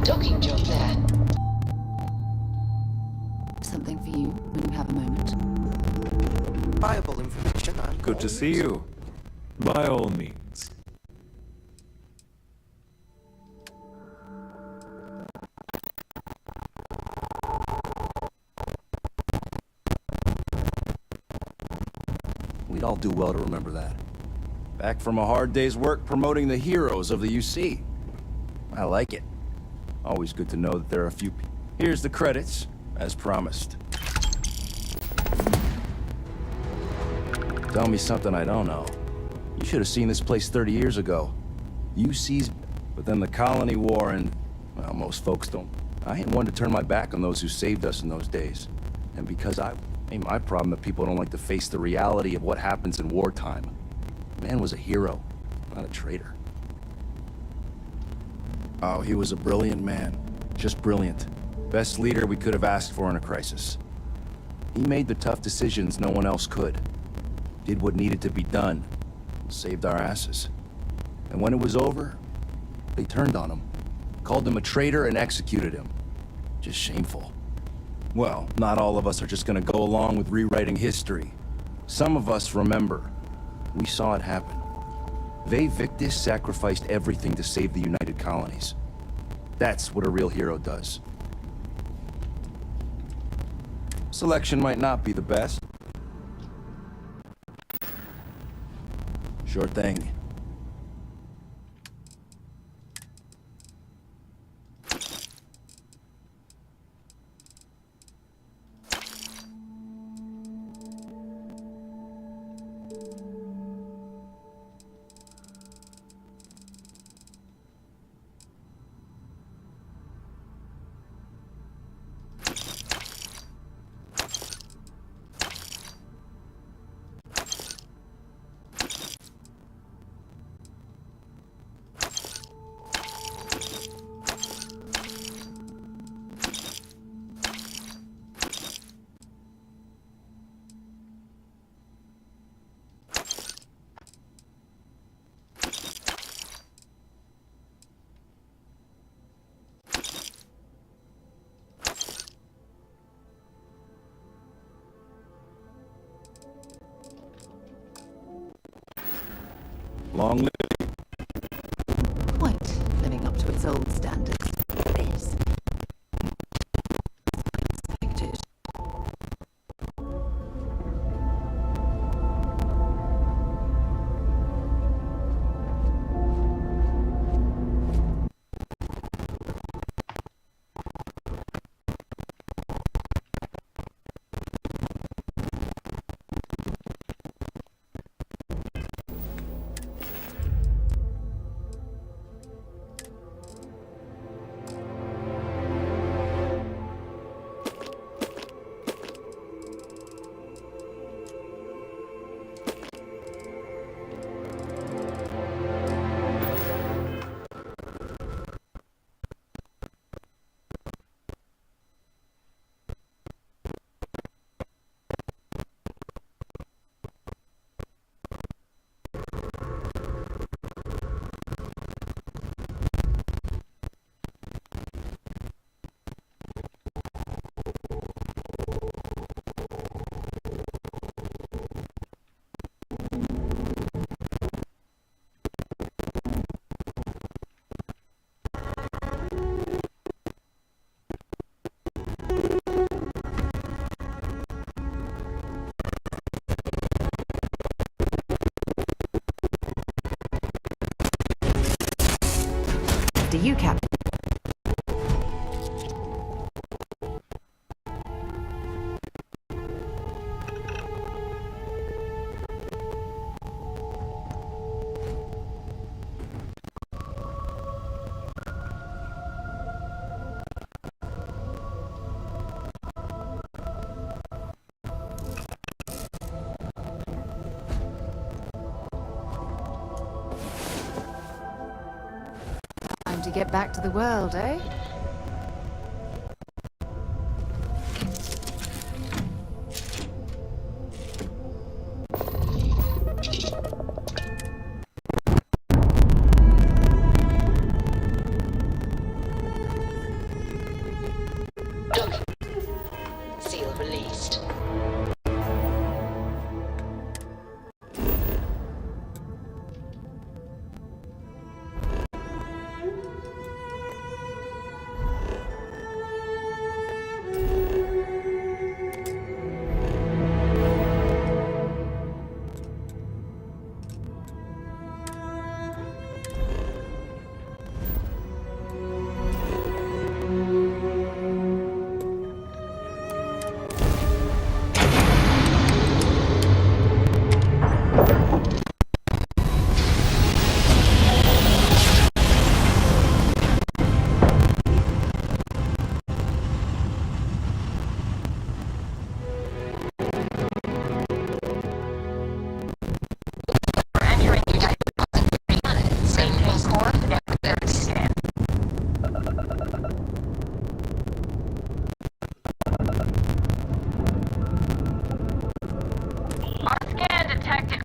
docking job there. Something for you when you have a moment. Viable information. Good to see you. By all means. We'd all do well to remember that. Back from a hard day's work promoting the heroes of the UC. I like it. Always good to know that there are a few people. Here's the credits, as promised. Tell me something I don't know. You should have seen this place 30 years ago. UC's, but then the Colony War and, well, most folks don't. I ain't one to turn my back on those who saved us in those days. And because ain't my problem that people don't like to face the reality of what happens in wartime. Man was a hero, not a traitor. Oh, he was a brilliant man. Just brilliant. Best leader we could have asked for in a crisis. He made the tough decisions no one else could. Did what needed to be done. Saved our asses. And when it was over, they turned on him. Called him a traitor and executed him. Just shameful. Well, not all of us are just gonna go along with rewriting history. Some of us remember. We saw it happen. Vae Victis sacrificed everything to save the United Colonies. That's what a real hero does. Selection might not be the best. Sure thing. Long live. Quite living up to its old standards. This. Expected. Do you, Captain? Time to get back to the world, eh? Document. Seal released.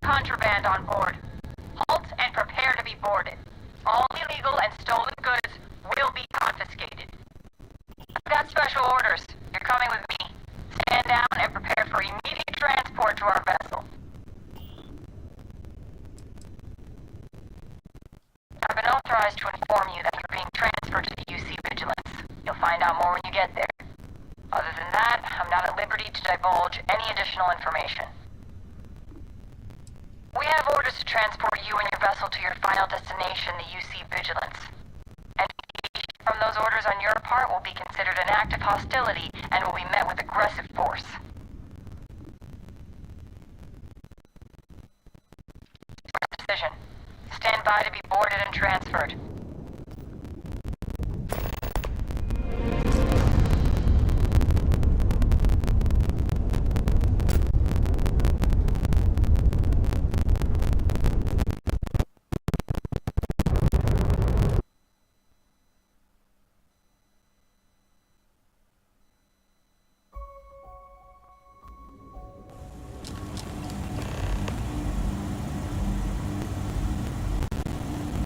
Contraband on board. Halt and prepare to be boarded. All illegal and stolen goods will be confiscated. I've got special orders. You're coming with me. Stand down and prepare for immediate transport to our vessel. I've been authorized to inform you that you're being transferred to the UC Vigilance. You'll find out more when you get there. Other than that, I'm not at liberty to divulge any additional information. We have orders to transport you and your vessel to your final destination, the UC Vigilance. Any deviation from those orders on your part will be considered an act of hostility and will be met with aggressive force. Decision. Stand by to be boarded and transferred.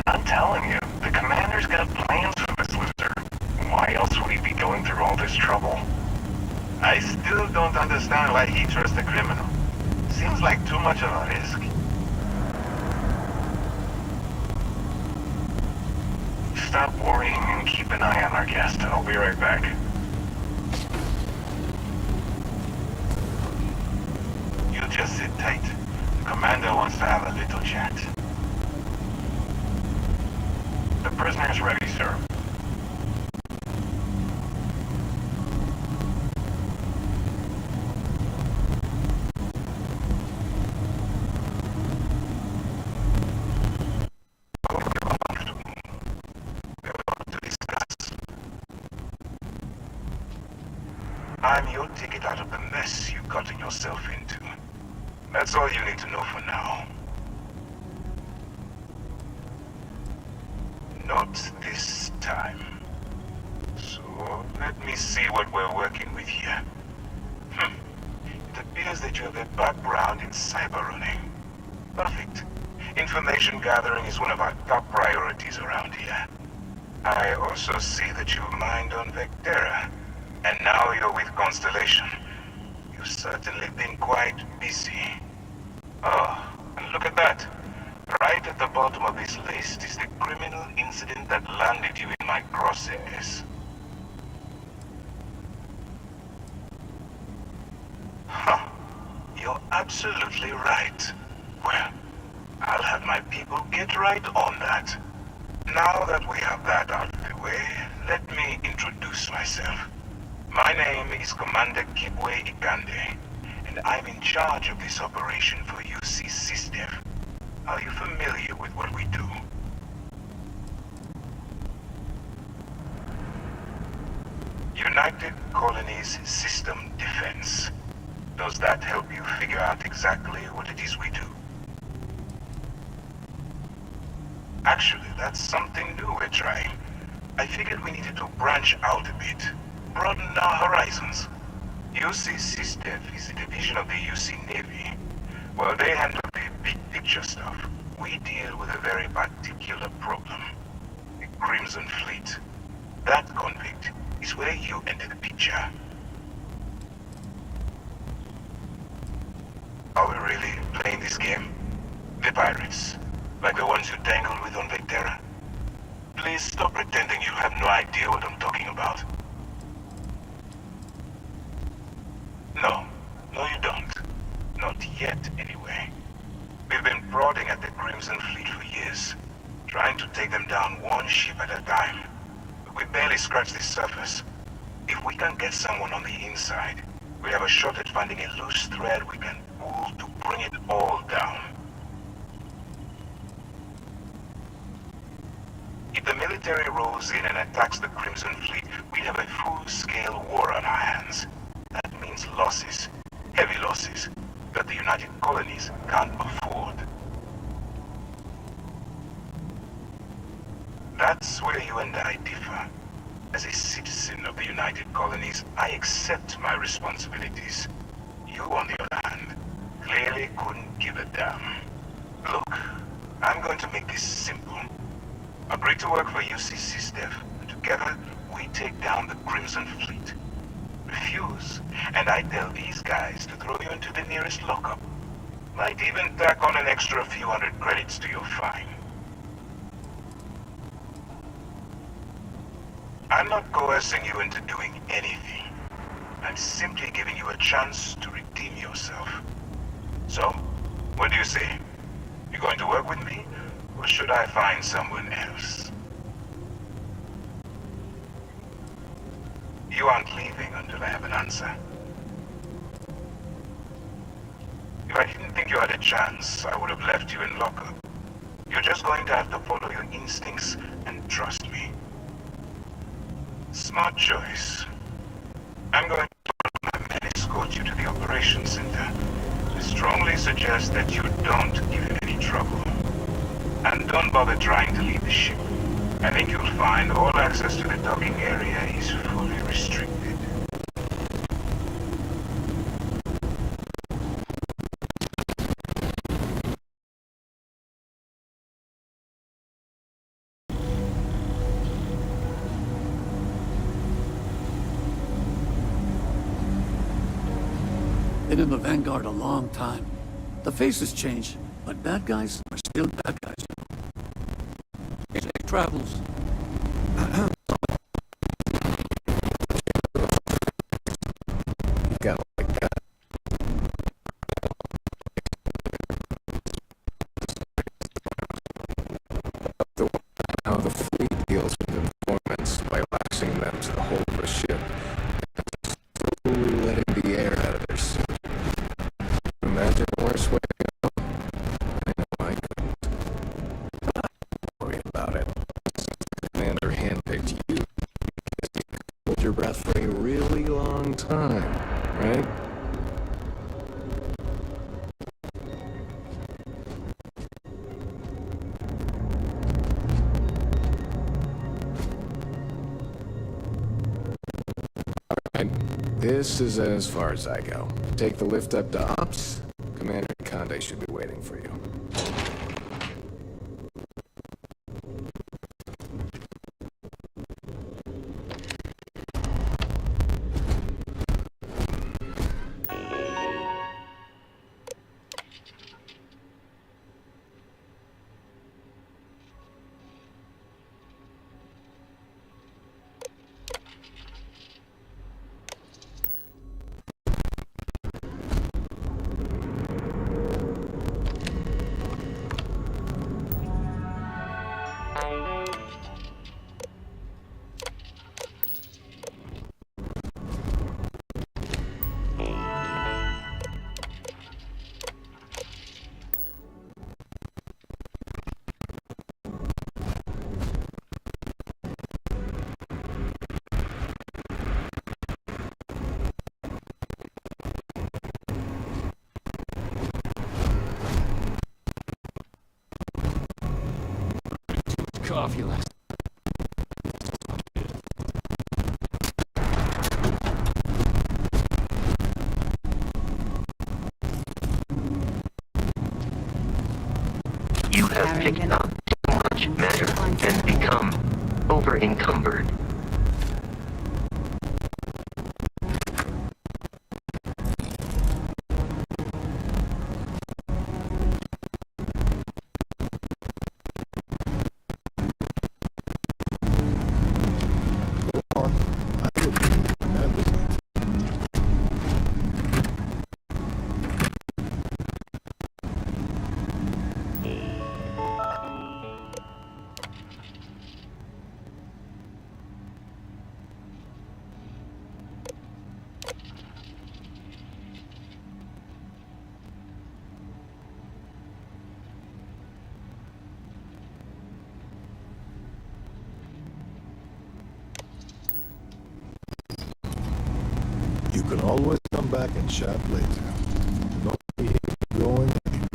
I'm telling you, the commander's got plans for this loser. Why else would he be going through all this trouble? I still don't understand why he trusts a criminal. Seems like too much of a risk. Stop worrying and keep an eye on our guest. I'll be right back. You just sit tight. The commander wants to have a little chat. The prisoner's ready, sir. I'm your ticket out of the mess you've gotten yourself into. That's all you need to know for now. Not this time. So, let me see what we're working with here. It appears that you have a background in cyber running. Perfect. Information gathering is one of our top priorities around here. I also see that you've mined on Vectera, and now you're with Constellation. You've certainly been quite busy. Oh, and look at that. Right at the bottom of this list is the criminal incident that landed you in my crosshairs. Huh. You're absolutely right. Well, I'll have my people get right on that. Now that we have that out of the way, let me introduce myself. My name is Commander Kibwe Ikande, and I'm in charge of this operation for UC System. Are you familiar with what we do? United Colonies System Defense. Does that help you figure out exactly what it is we do? Actually, that's something new we're trying. I figured we needed to branch out a bit, broaden our horizons. UC System is a division of the UC Navy. While they handle the big picture stuff, we deal with a very particular problem. The Crimson Fleet. That convict is where you enter the picture. Are we really playing this game? The pirates, like the ones you tangled with on Vectera? Please stop pretending you have no idea what I'm talking about. No, you don't. Not yet, anyway. We've been prodding at the Crimson Fleet for years, trying to take them down one ship at a time. But we barely scratched the surface. If we can get someone on the inside, we have a shot at finding a loose thread we can pull to bring it all down. If the military rolls in and attacks the Crimson Fleet, we'd have a full-scale war on our hands. That means losses, heavy losses, that the United Colonies can't afford. That's where you and I differ. As a citizen of the United Colonies, I accept my responsibilities. You, on the other hand, clearly couldn't give a damn. Look, I'm going to make this simple. Agree to work for UCC Steph, and together we take down the Crimson Fleet. Refuse, and I tell these guys to throw you into the nearest lockup. Might even tack on an extra few hundred credits to your fine. I'm not coercing you into doing anything. I'm simply giving you a chance to redeem yourself. So, what do you say? You going to work with me, or should I find someone else? You aren't leaving until I have an answer. If I didn't think you had a chance, I would have left you in lockup. You're just going to have to follow your instincts and trust me. Smart choice. I'm going to let my men escort you to the operations center. I strongly suggest that you don't give him any trouble. And don't bother trying to leave the ship. I think you'll find all access to the docking area is fully restricted. Been in the Vanguard a long time. The faces change, but bad guys are still bad guys. Safe travels. Got like that. How the fleet deals with informants by laxing them to the hull of a ship and slowly letting the air out of their suit. Imagine a worse way to go. I know I couldn't. Don't worry about it. The commander handpicked you because you could hold your breath for a really long time, right? This is as far as I go. Take the lift up to Ops. Commander Conde should be waiting for you. Coffee last. You have picked up too much matter and become over-encumbered. You can always come back and chat later. Don't be going anywhere.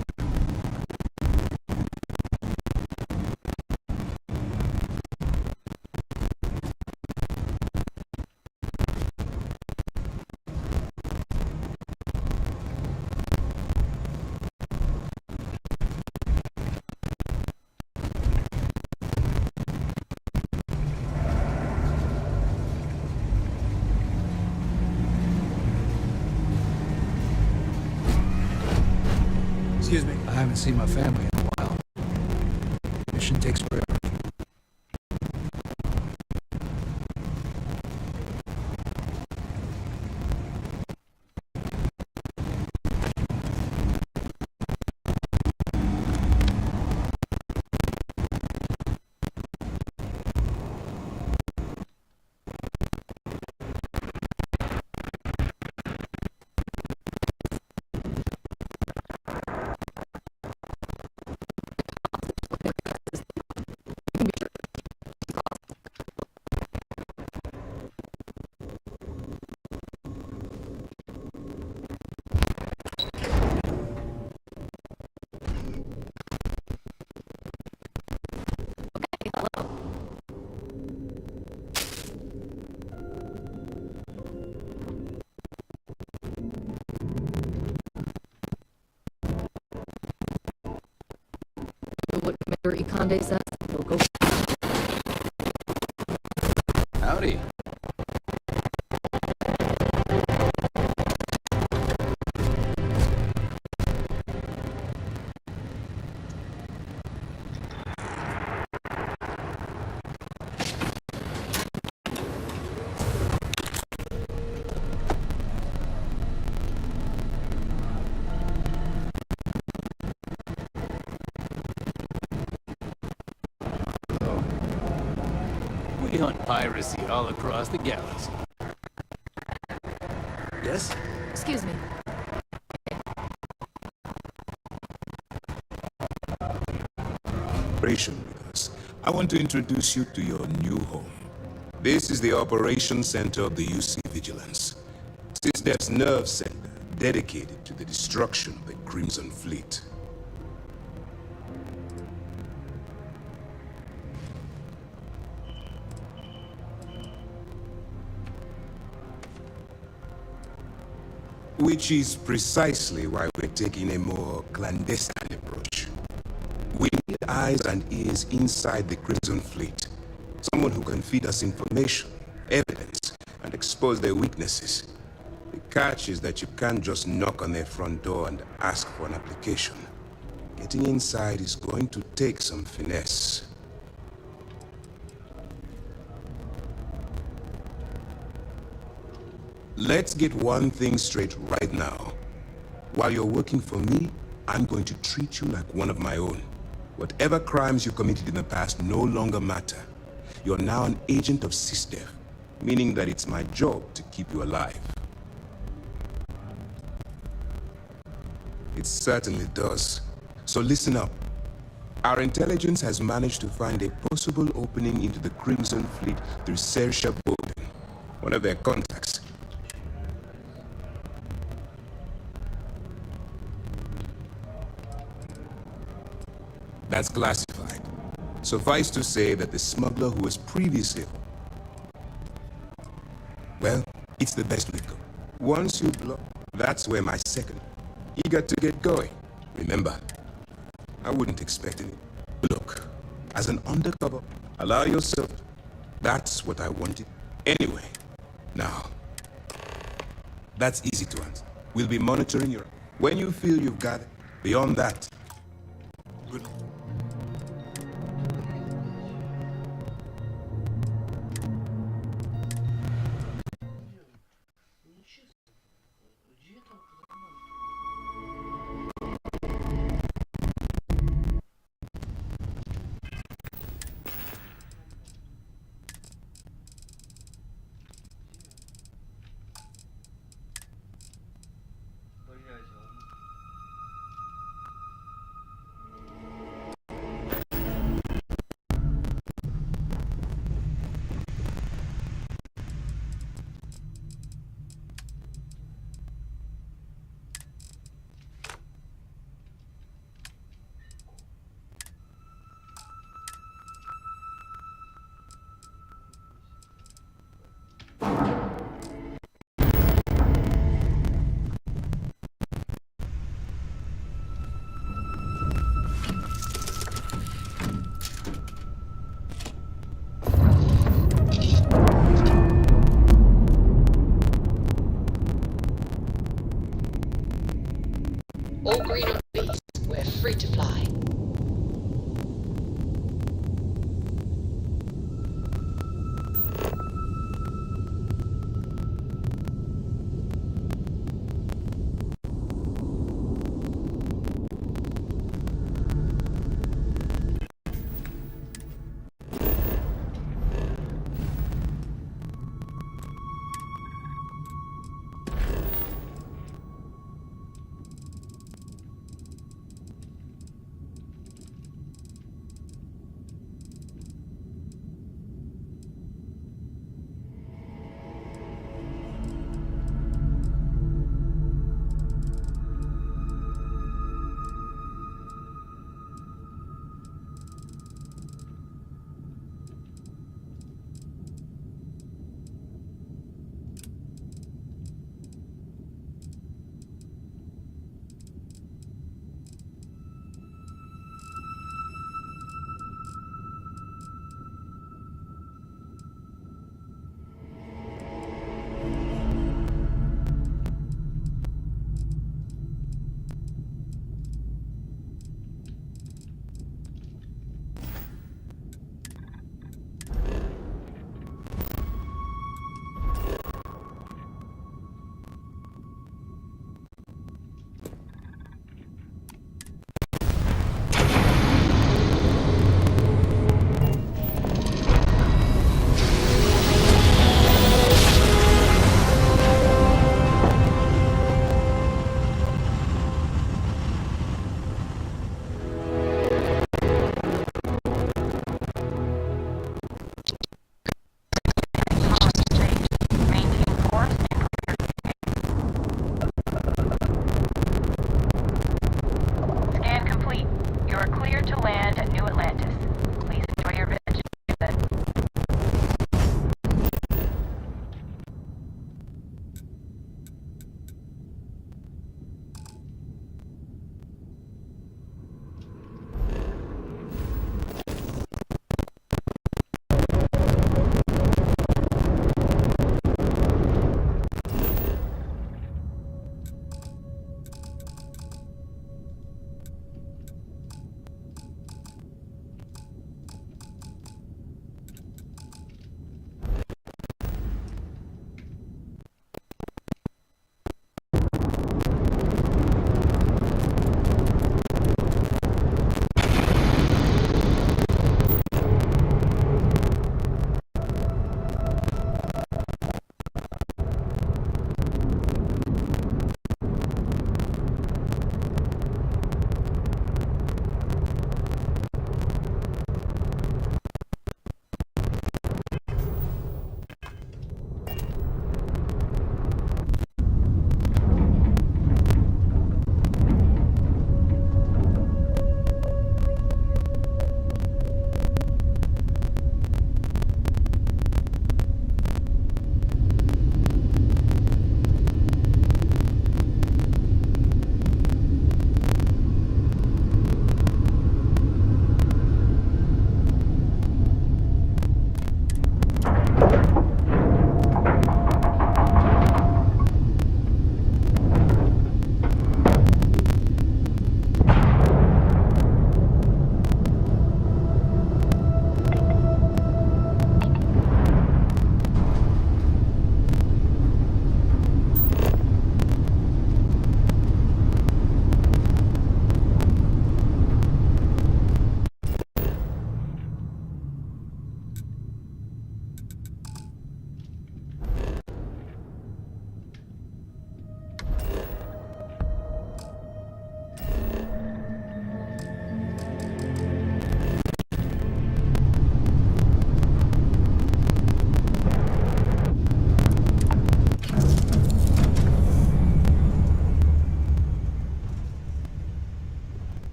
Excuse me. I haven't seen my family in a while. Mission takes forever. What Commander Ikande says, we'll go. Howdy. We hunt piracy all across the galaxy. Yes? Excuse me. Operation with us. I want to introduce you to your new home. This is the Operations Center of the UC Vigilance. SysDef's nerve center dedicated to the destruction of the Crimson Fleet. Which is precisely why we're taking a more clandestine approach. We need eyes and ears inside the Crimson Fleet. Someone who can feed us information, evidence, and expose their weaknesses. The catch is that you can't just knock on their front door and ask for an application. Getting inside is going to take some finesse. Let's get one thing straight right now. While you're working for me, I'm going to treat you like one of my own. Whatever crimes you committed in the past no longer matter. You're now an agent of SysDef, meaning that it's my job to keep you alive. It certainly does. So listen up. Our intelligence has managed to find a possible opening into the Crimson Fleet through Saoirse Bolden, one of their contacts. That's classified. Suffice to say that the smuggler who was previously... Well, it's the best we got. Once you block, that's where my second... Eager to get going. Remember, I wouldn't expect it. Look, as an undercover, allow yourself... That's what I wanted. Anyway, now, that's easy to answer. We'll be monitoring your... When you feel you've got it, beyond that... Good.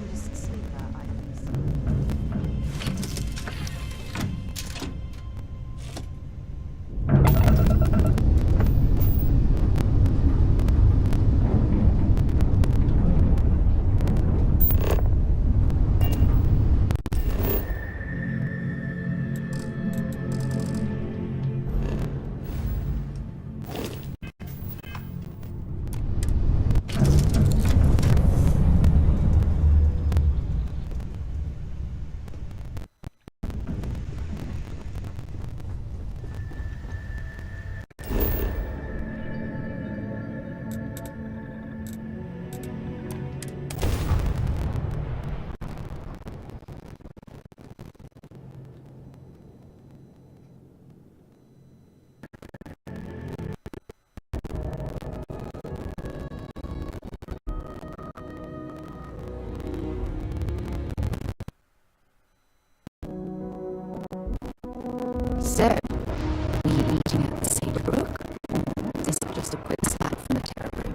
Notice sleeper items. So, we meeting at Saberbrook? Is it just a quick slap from the territory?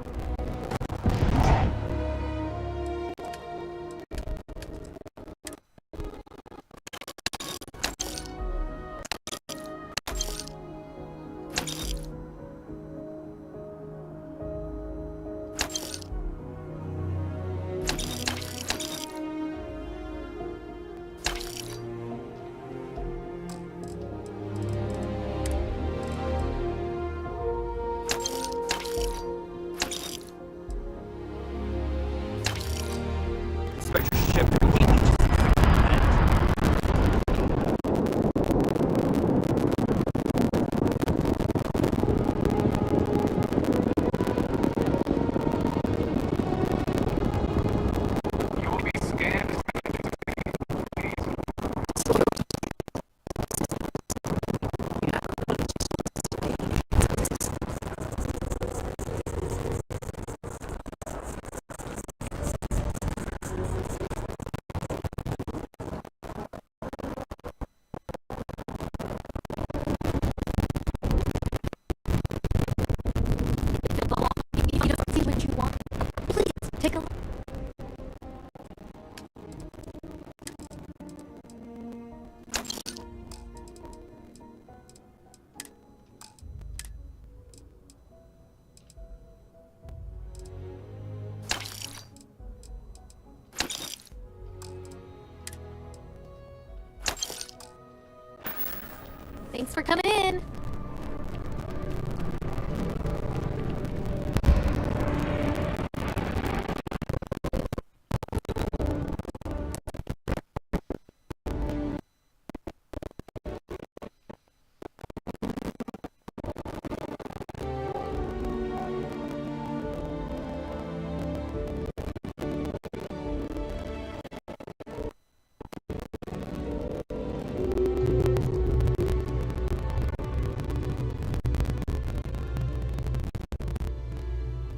Thanks for coming in.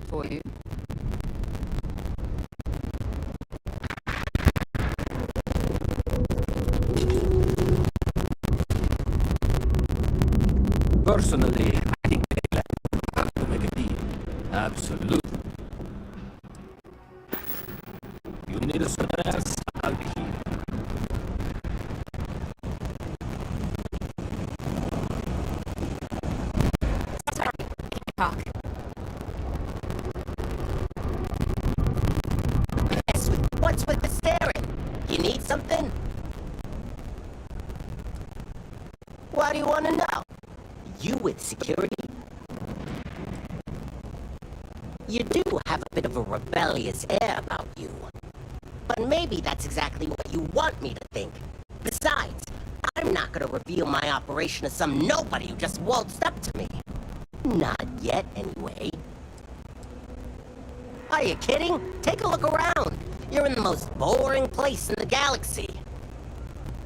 For you. Personally, I think they have to make a deal. Absolutely. You need a surprise, I'll be here. Talk. What's with the staring? You need something? Why do you want to know? You with security? You do have a bit of a rebellious air about you. But maybe that's exactly what you want me to think. Besides, I'm not gonna reveal my operation to some nobody who just waltzed up to me. Not yet, anyway. Are you kidding? Take a look around. You're in the most boring place in the galaxy.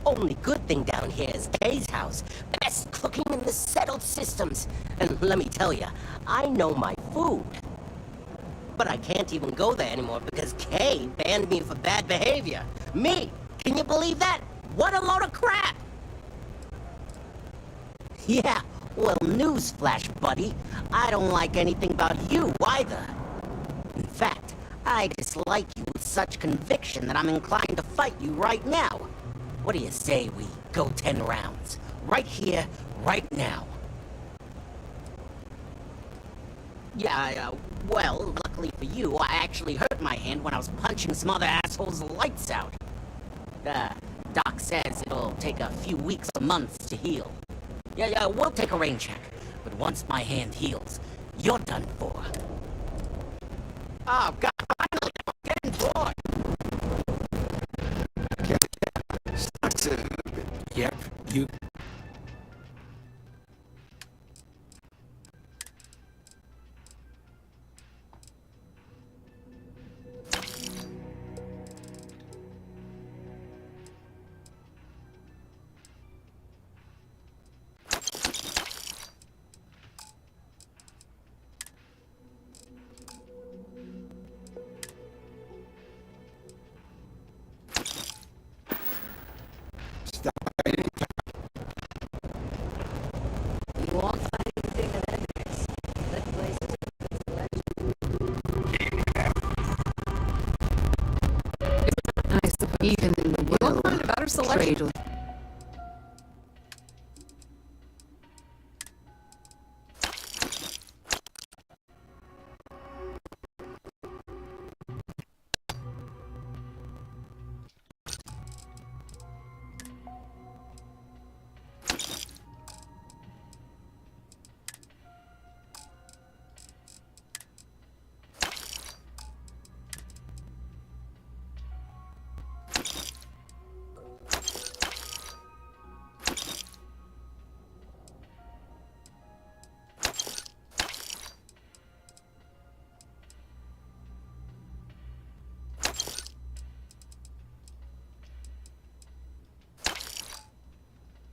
Only good thing down here is Kay's house. Best cooking in the settled systems. And let me tell you, I know my food. But I can't even go there anymore because Kay banned me for bad behavior. Me! Can you believe that? What a load of crap! Yeah, well, newsflash, buddy. I don't like anything about you either. In fact, I dislike you with such conviction that I'm inclined to fight you right now. What do you say we go 10 rounds? Right here, right now. Yeah, well, luckily for you, I actually hurt my hand when I was punching some other asshole's lights out. Doc says it'll take a few weeks or months to heal. Yeah, we'll take a rain check. But once my hand heals, you're done for. Oh, God, finally, I'm getting bored. Yep, you... You won't find anything of evidence. That place is I suppose even in the world, find a better selection.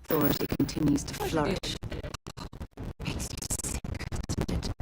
Authority continues to flourish. Makes you sick, doesn't it?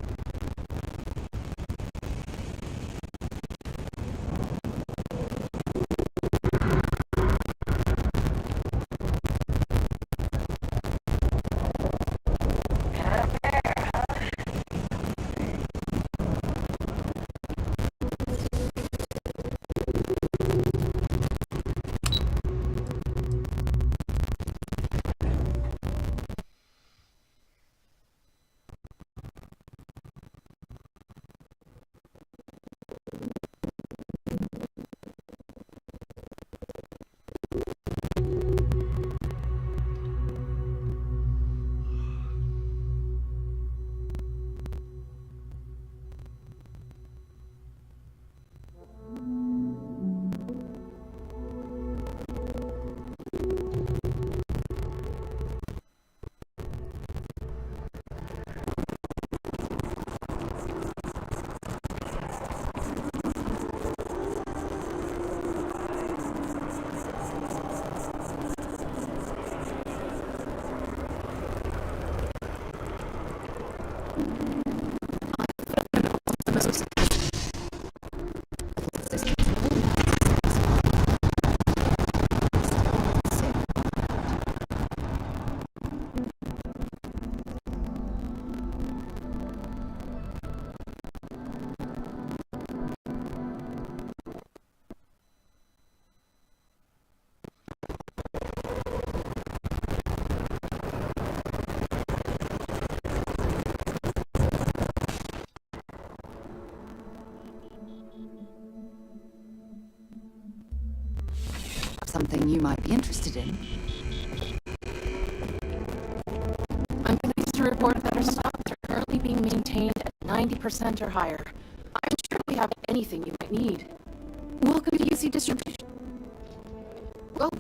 Something you might be interested in. I'm pleased to report that our stocks are currently being maintained at 90% or higher. I'm sure we have anything you might need. Welcome to UC Distribution. Well,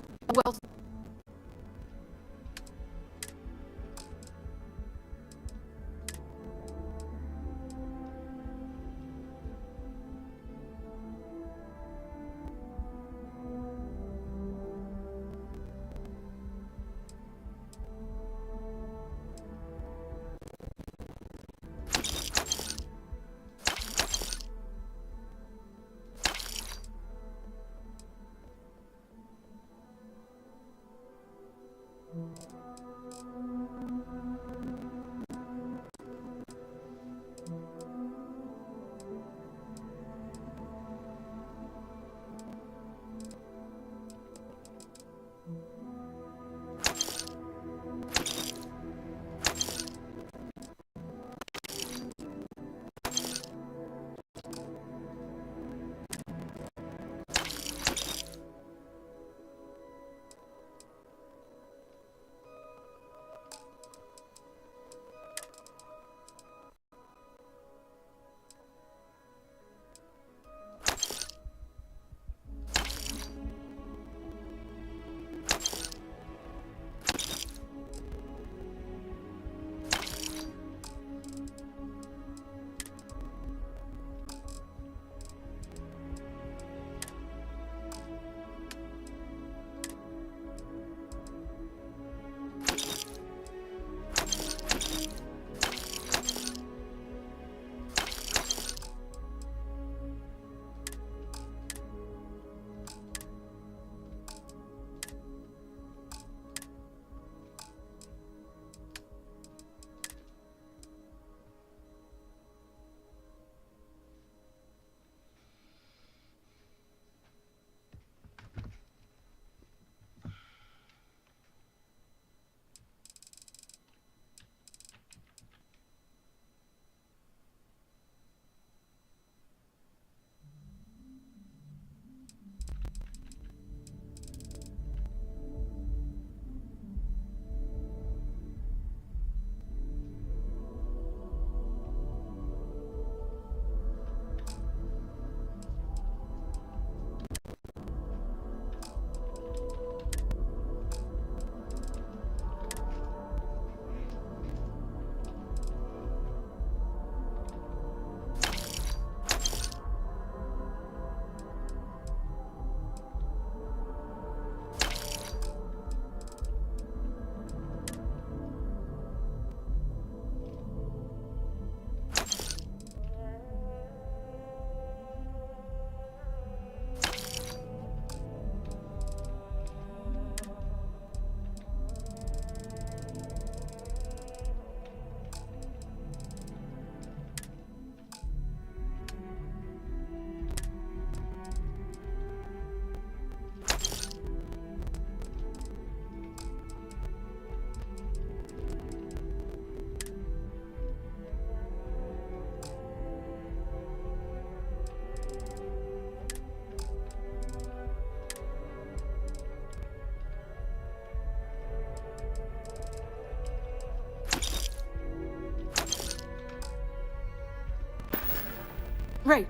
Right.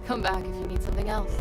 Come back if you need something else.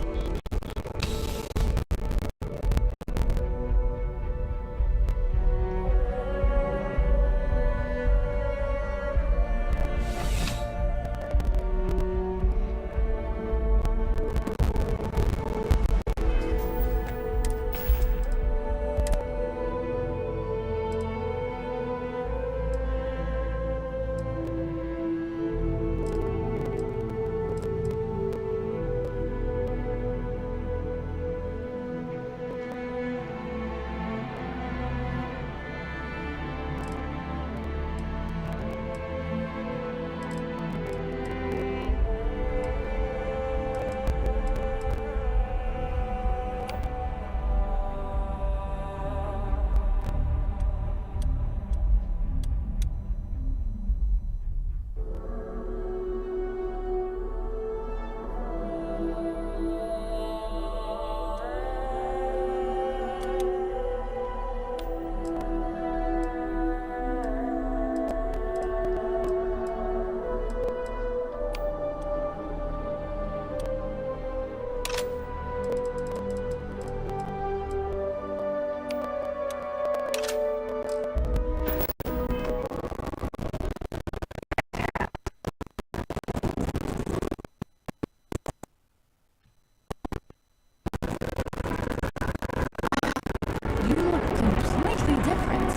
You look completely different.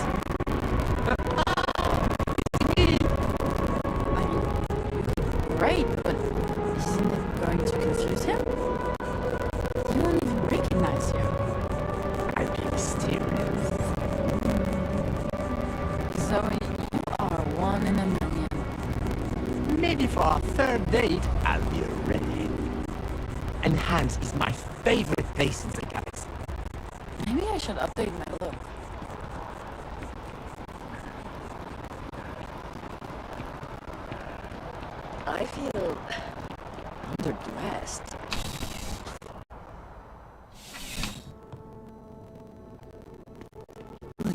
I mean, great, but isn't it going to confuse him? He won't even recognize you. I'd be mysterious. Zoe, you are one in a million. Maybe for our third date, I'll be ready. And Hans is my favorite place in the galaxy. Maybe I should update my look. I feel underdressed.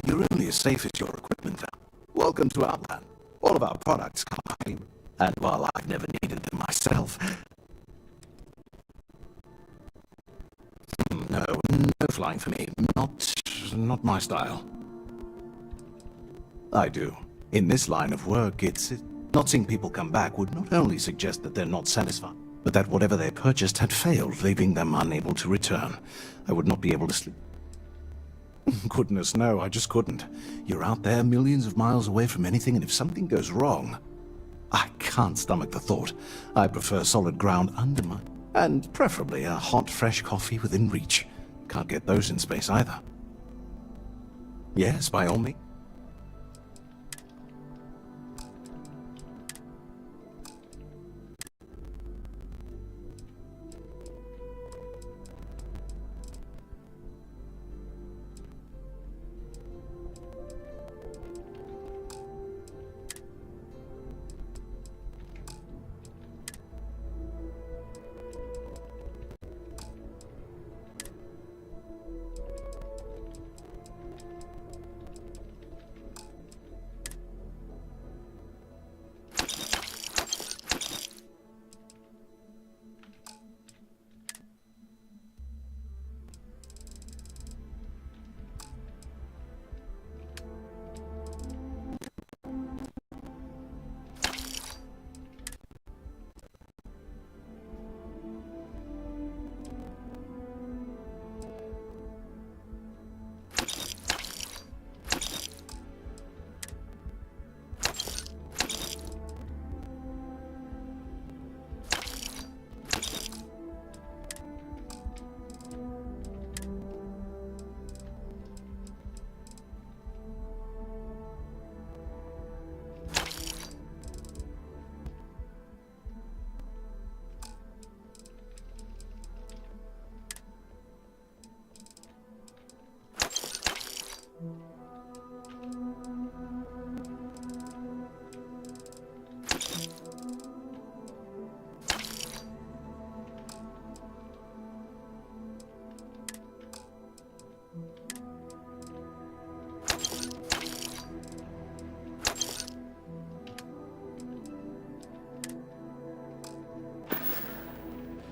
You're only as safe as your equipment are. Welcome to our land. All of our products come home. And while I've never needed them myself... No flying for me. Not my style. I do. In this line of work, it's... Not seeing people come back would not only suggest that they're not satisfied, but that whatever they purchased had failed, leaving them unable to return. I would not be able to sleep. Goodness, no, I just couldn't. You're out there millions of miles away from anything, and if something goes wrong... I can't stomach the thought. I prefer solid ground under my... And preferably a hot, fresh coffee within reach. Can't get those in space either. Yes, by all means.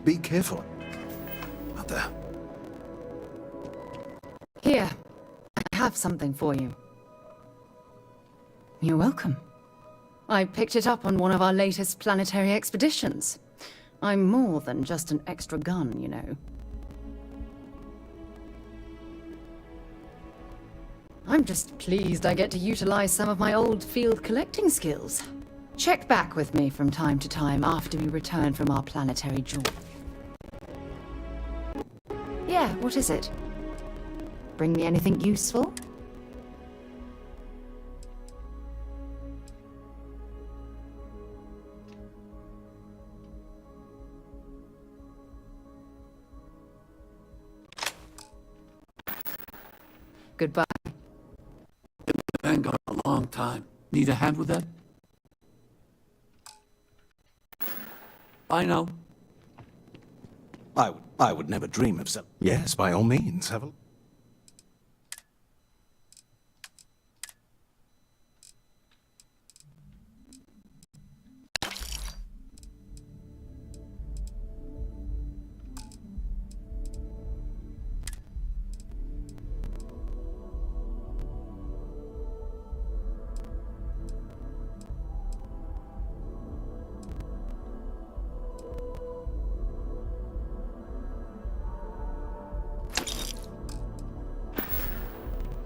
Be careful. Out there. Here, I have something for you. You're welcome. I picked it up on one of our latest planetary expeditions. I'm more than just an extra gun, you know. I'm just pleased I get to utilize some of my old field collecting skills. Check back with me from time to time after we return from our planetary jaunt. Yeah, what is it? Bring me anything useful? Goodbye. Been gone a long time. Need a hand with that? I know. I would never dream of so. Yes, by all means, have a...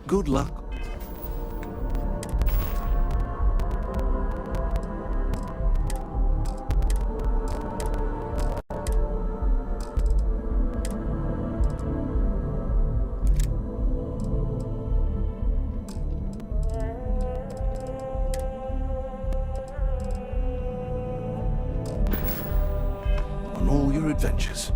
Good luck. On all your adventures.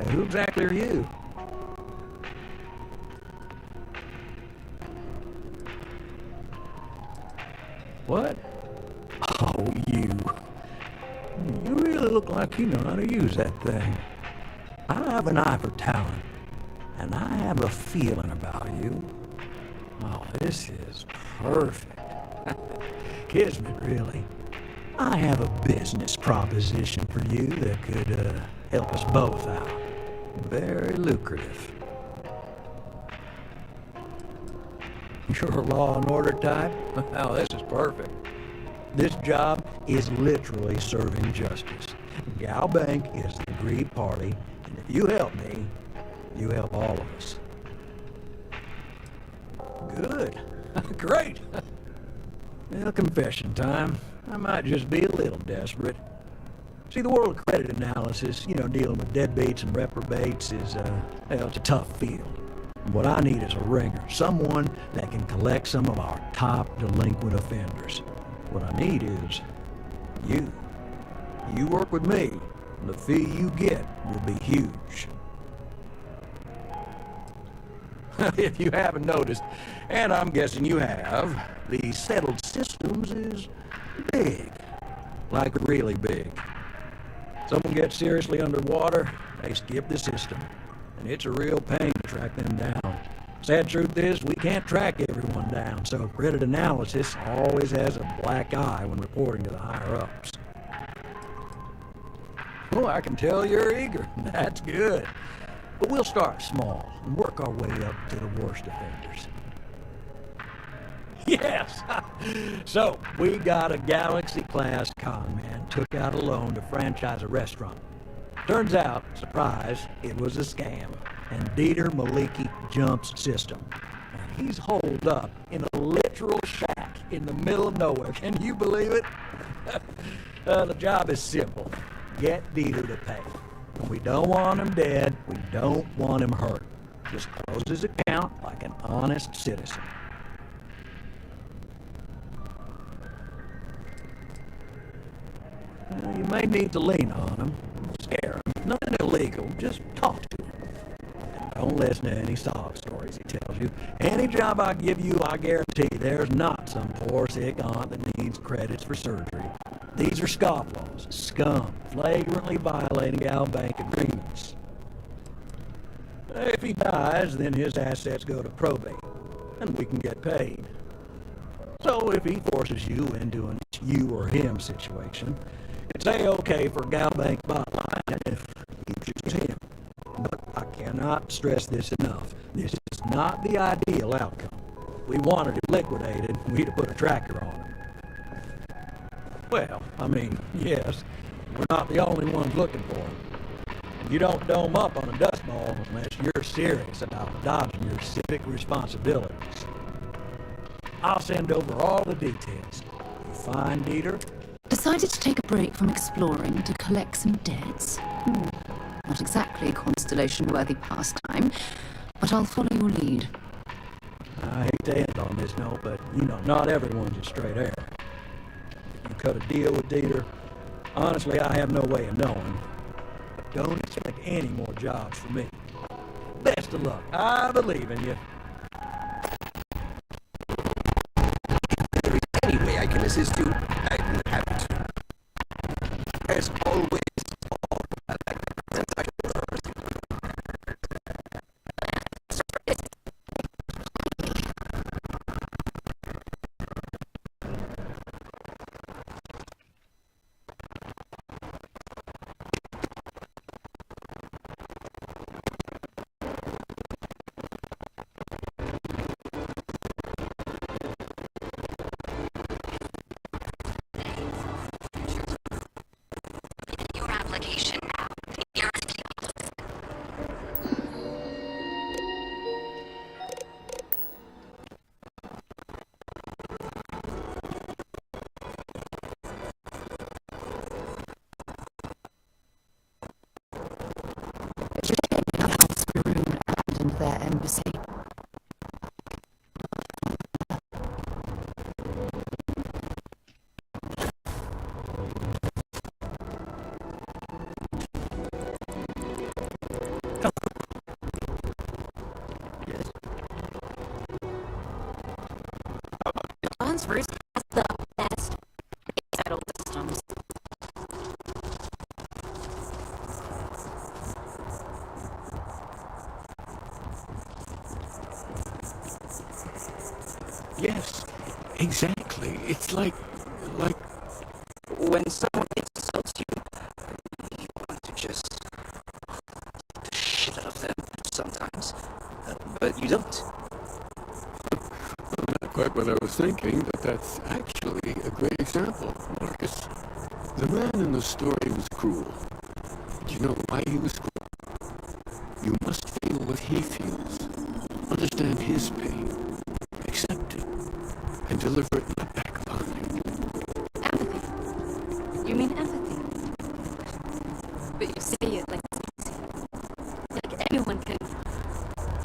Who exactly are you? What? Oh, you. You really look like you know how to use that thing. I have an eye for talent, and I have a feeling about you. Oh, this is perfect. Kismet, really. I have a business proposition for you that could help us both out. Very lucrative. You're a law and order type? Well, this is perfect. This job is literally serving justice. Gal Bank is the agreed party, and if you help me, you help all of us. Good. Great. Well, confession time. I might just be a little desperate. See, the world of credit analysis, you know, dealing with deadbeats and reprobates is, well, it's a tough field. What I need is a ringer, someone that can collect some of our top delinquent offenders. What I need is you. You work with me, and the fee you get will be huge. If you haven't noticed, and I'm guessing you have, the settled systems is big. Like really big. Someone gets seriously underwater, they skip the system. And it's a real pain to track them down. Sad truth is, we can't track everyone down, so credit analysis always has a black eye when reporting to the higher-ups. Oh, I can tell you're eager. That's good. But we'll start small and work our way up to the worst offenders. Yes! So, we got a Galaxy-class con man took out a loan to franchise a restaurant. Turns out, surprise, it was a scam, and Dieter Maliki jumps system. And he's holed up in a literal shack in the middle of nowhere. Can you believe it? The job is simple. Get Dieter to pay. We don't want him dead. We don't want him hurt. Just close his account like an honest citizen. You may need to lean on him, scare him. Nothing illegal, just talk to him. And don't listen to any sob stories he tells you. Any job I give you, I guarantee there's not some poor sick aunt that needs credits for surgery. These are scofflaws, scum, flagrantly violating Gal Bank agreements. If he dies, then his assets go to probate, and we can get paid. So if he forces you into an you or him situation, it's A-okay for Gal Bank's bottom line if you choose him. But I cannot stress this enough. This is not the ideal outcome. If we wanted him liquidated, we'd have put a tracker on him. Well, I mean, yes, we're not the only ones looking for him. You don't dome up on a dust ball unless you're serious about dodging your civic responsibilities. I'll send over all the details. You find Dieter? Decided to take a break from exploring to collect some debts? Not exactly a constellation-worthy pastime, but I'll follow your lead. I hate to end on this note, but, you know, not everyone's a straight air. You cut a deal with Dieter. Honestly, I have no way of knowing. But don't expect any more jobs from me. Best of luck. I believe in you. If there is any way I can assist you, I will be happy to. As always, I like the transaction. Their embassy. Transfers has the best settled systems. Yes, exactly. It's like when someone insults you, you want to just beat the shit out of them sometimes, but you don't. Not quite what I was thinking, but that's actually a great example, Marcus. The man in the story was cruel. Do you know why he was cruel? You must feel what he feels, understand his pain, accept it, and deliver it back upon you. Empathy. You mean empathy? But you say it like it's easy. Like anyone can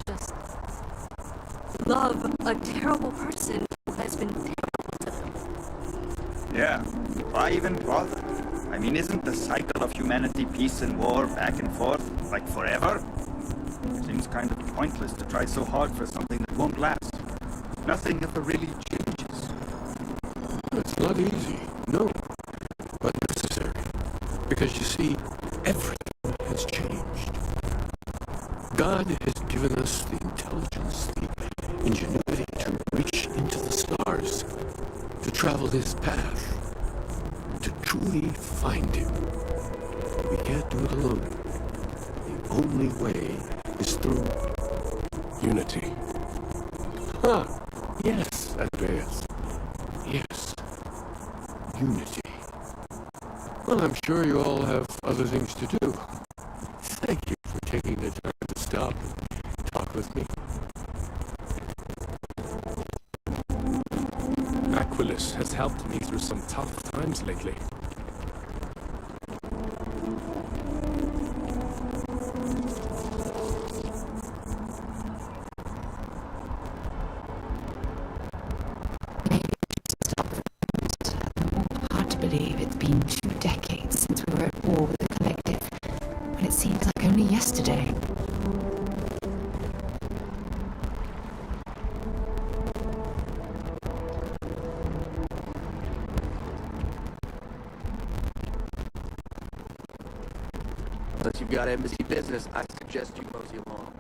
just love a terrible person who has been terrible to them. Yeah, why even bother? I mean, isn't the cycle of humanity peace and war back and forth, like forever? Seems kind of pointless to try so hard for something that won't last. Nothing ever really changes. It's not easy, no, but necessary. Because you see, everything has changed. God has given us the intelligence, the ingenuity to reach into the stars, to travel this path, to truly find Him. We can't do it alone. The only way is through unity. Huh. Yes, Andreas. Yes. Unity. Well, I'm sure you all have other things to do. Thank you for taking the time to stop and talk with me. Aquilus has helped me through some tough times lately. seems like only yesterday. Unless you've got embassy business, I suggest you mosey along.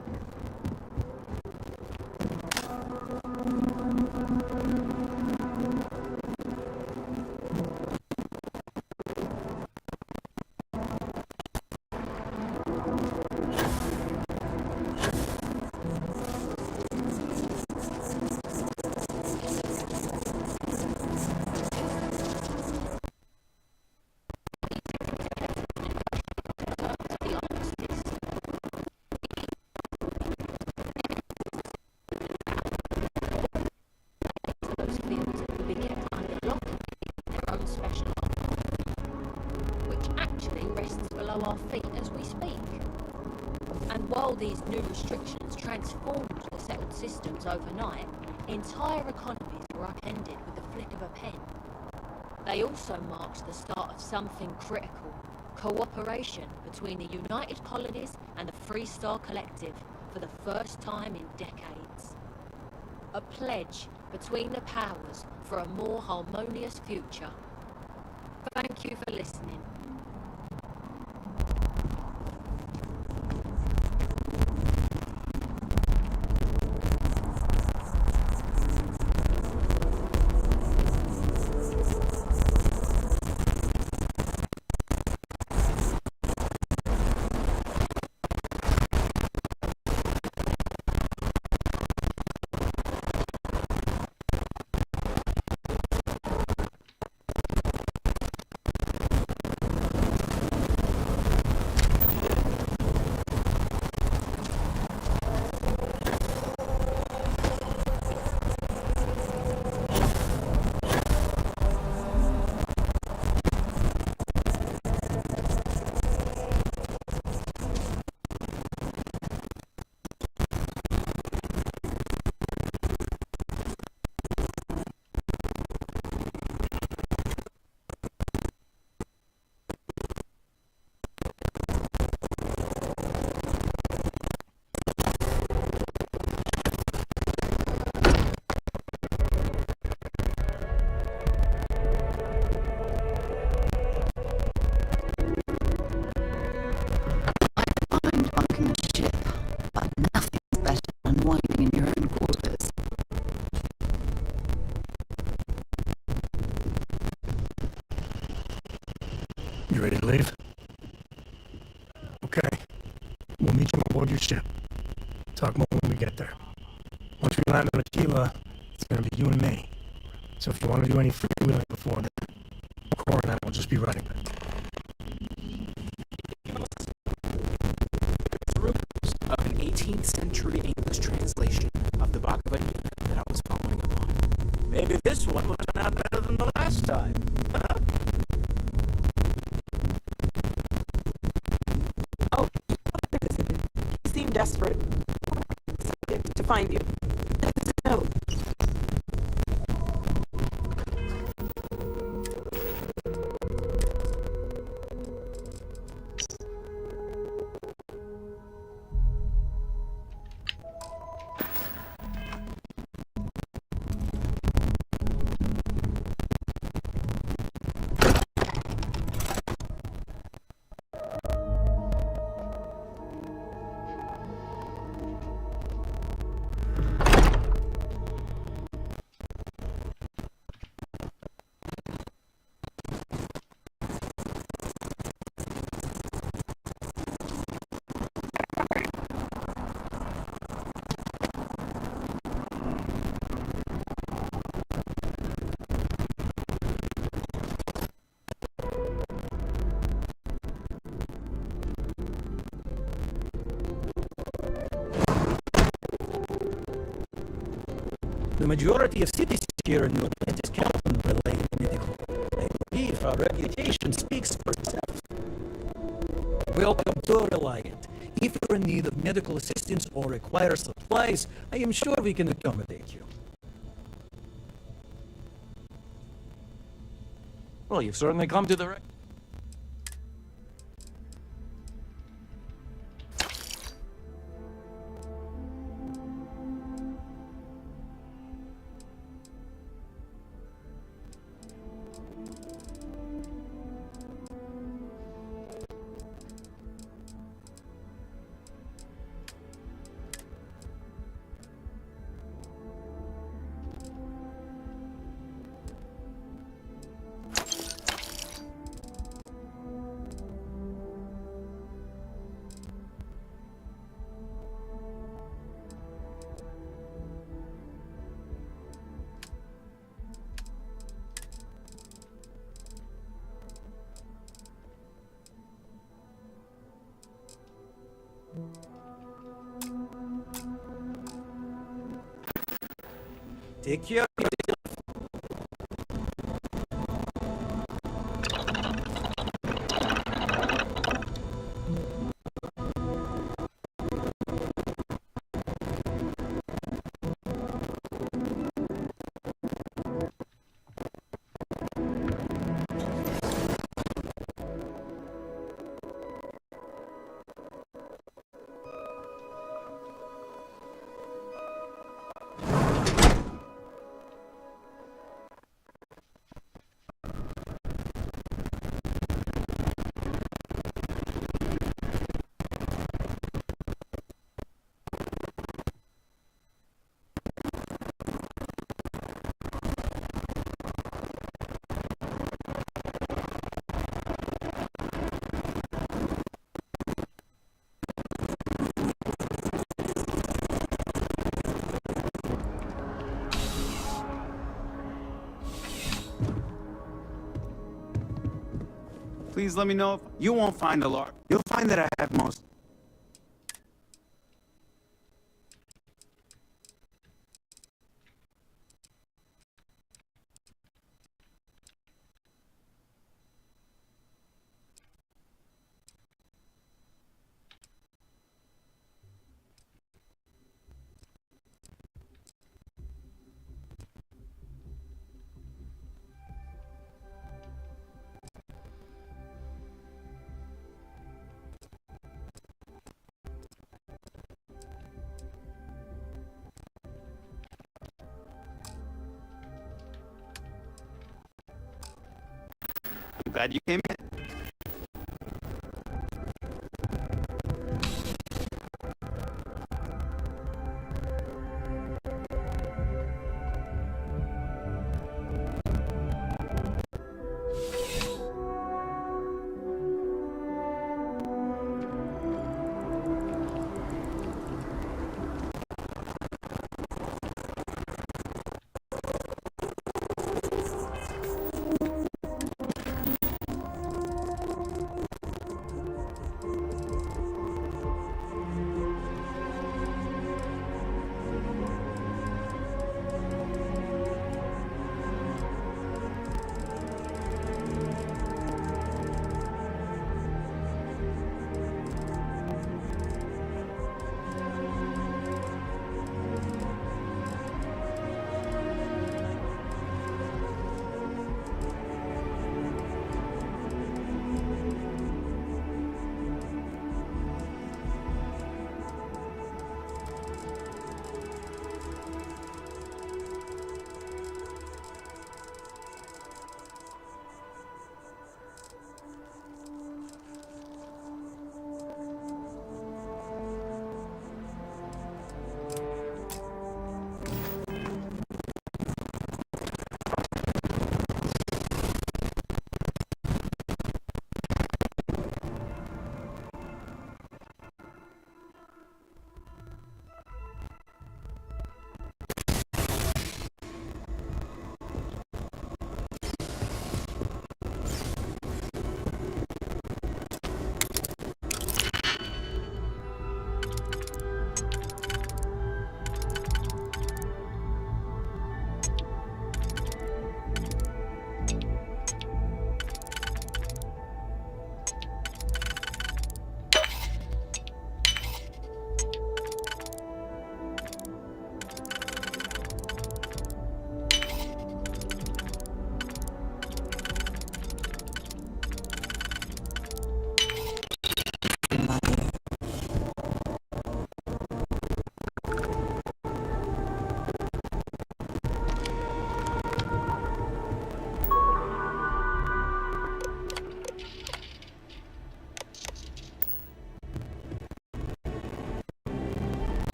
These new restrictions transformed the settled systems overnight, entire economies were upended with the flick of a pen. They also marked the start of something critical: cooperation between the United Colonies and the Freestar Collective for the first time in decades. A pledge between the powers for a more harmonious future. Thank you for listening. You ready to leave? Okay. We'll meet you aboard your ship. Talk more when we get there. Once we land on Aquila, it's gonna be you and me. So if you want to do any freewheeling before then, Cora and I will just be riding back. Of an 18th century English translation of the Bhagavad Gita that I was following up on. Maybe this one will turn out better than the last time. Oh, he seemed desperate to find you. No. The majority of cities here in New Atlantis count on relaying medical. I believe our reputation speaks for itself. Welcome to Reliant. If you're in need of medical assistance or require supplies, I am sure we can accommodate you. Well, you've certainly come to the right. Tекущее. Please let me know if you won't find a lot. You'll find that I have most. I'm glad you came in.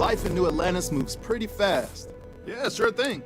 Life in New Atlantis moves pretty fast. Yeah, sure thing.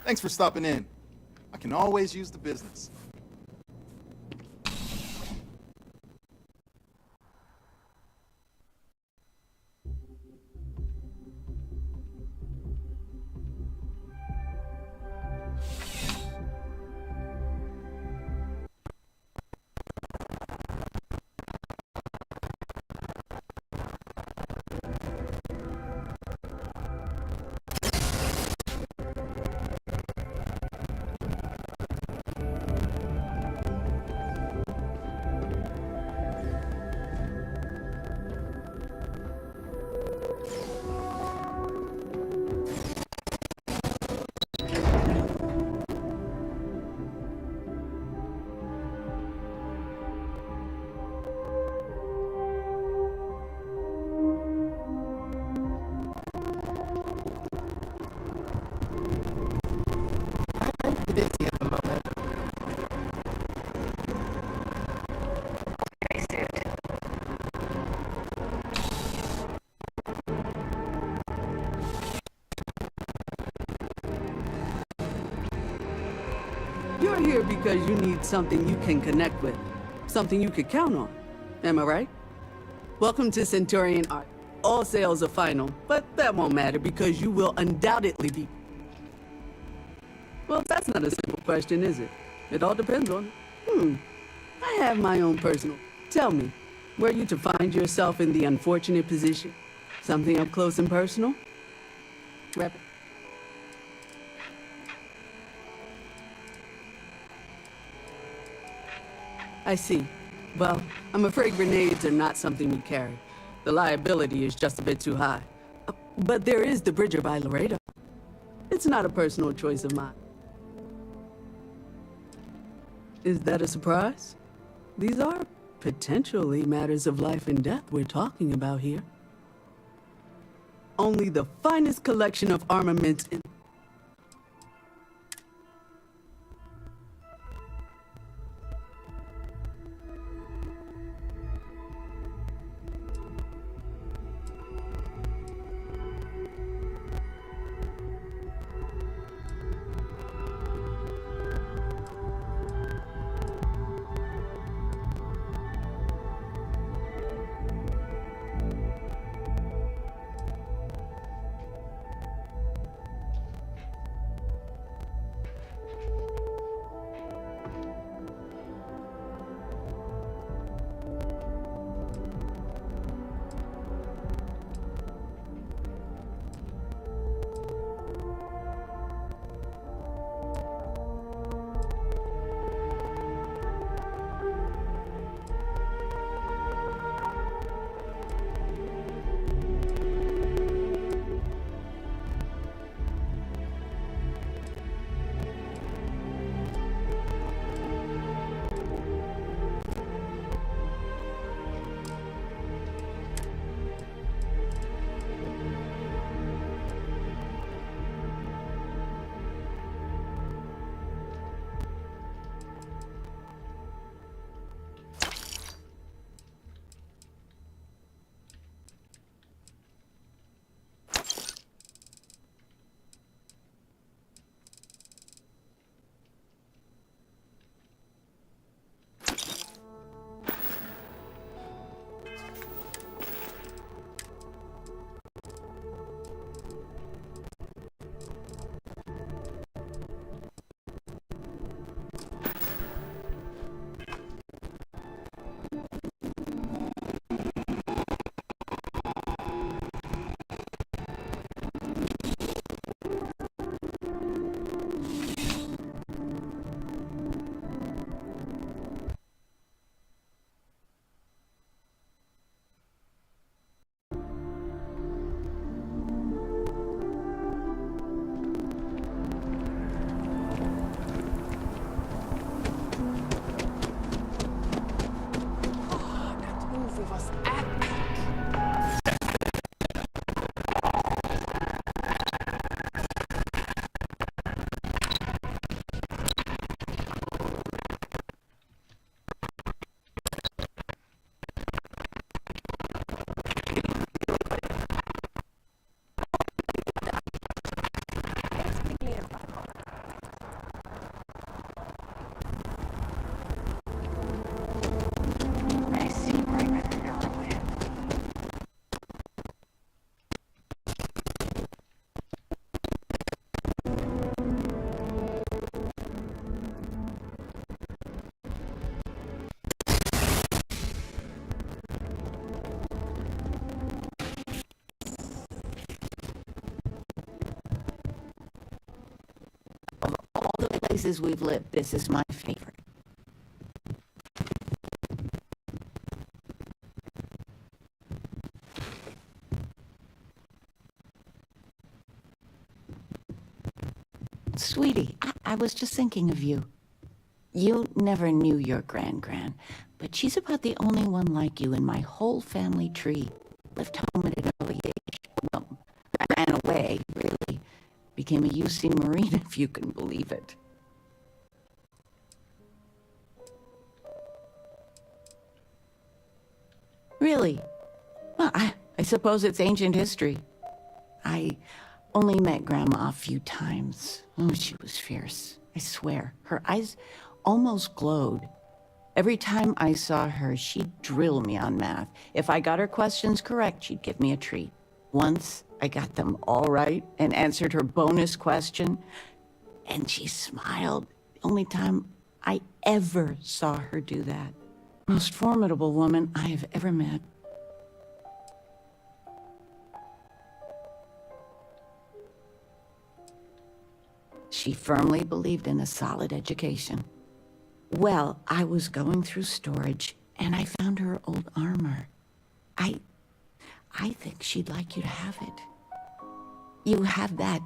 Thanks for stopping in. I can always use the business. You're here because you need something you can connect with, something you could count on. Am I right? Welcome to Centurion Art. All sales are final, but that won't matter because you will undoubtedly be... Well, that's not a simple question, is it? It all depends on... I have my own personal... Tell me, were you to find yourself in the unfortunate position? Something up close and personal? Rep it. I see. Well, I'm afraid grenades are not something we carry. The liability is just a bit too high. But there is the Bridger by Laredo. It's not a personal choice of mine. Is that a surprise? These are potentially matters of life and death we're talking about here. Only the finest collection of armaments in... places we've lived, this is my favorite. Sweetie, I was just thinking of you. You never knew your gran, but she's about the only one like you in my whole family tree. Left home at an early age. Well, ran away, really. Became a UC Marine, if you can believe it. Really? Well, I suppose it's ancient history. I only met Grandma a few times. Oh, she was fierce. I swear. Her eyes almost glowed. Every time I saw her, she'd drill me on math. If I got her questions correct, she'd give me a treat. Once, I got them all right and answered her bonus question, and she smiled. The only time I ever saw her do that. Most formidable woman I have ever met. She firmly believed in a solid education. Well, I was going through storage, and I found her old armor. I think she'd like you to have it. You have that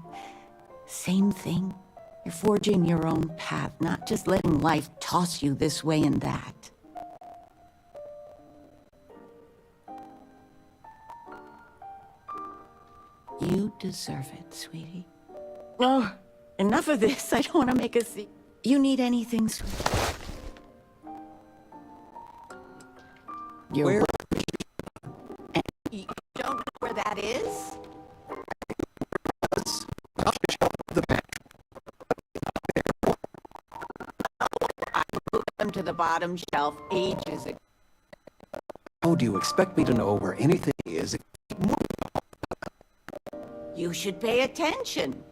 same thing. You're forging your own path, not just letting life toss you this way and that. You deserve it, sweetie. Oh, enough of this. I don't want to make a scene. You need anything, sweetie? You're and you don't know where that is? I moved them to the bottom shelf ages ago. How do you expect me to know where anything is? You should pay attention.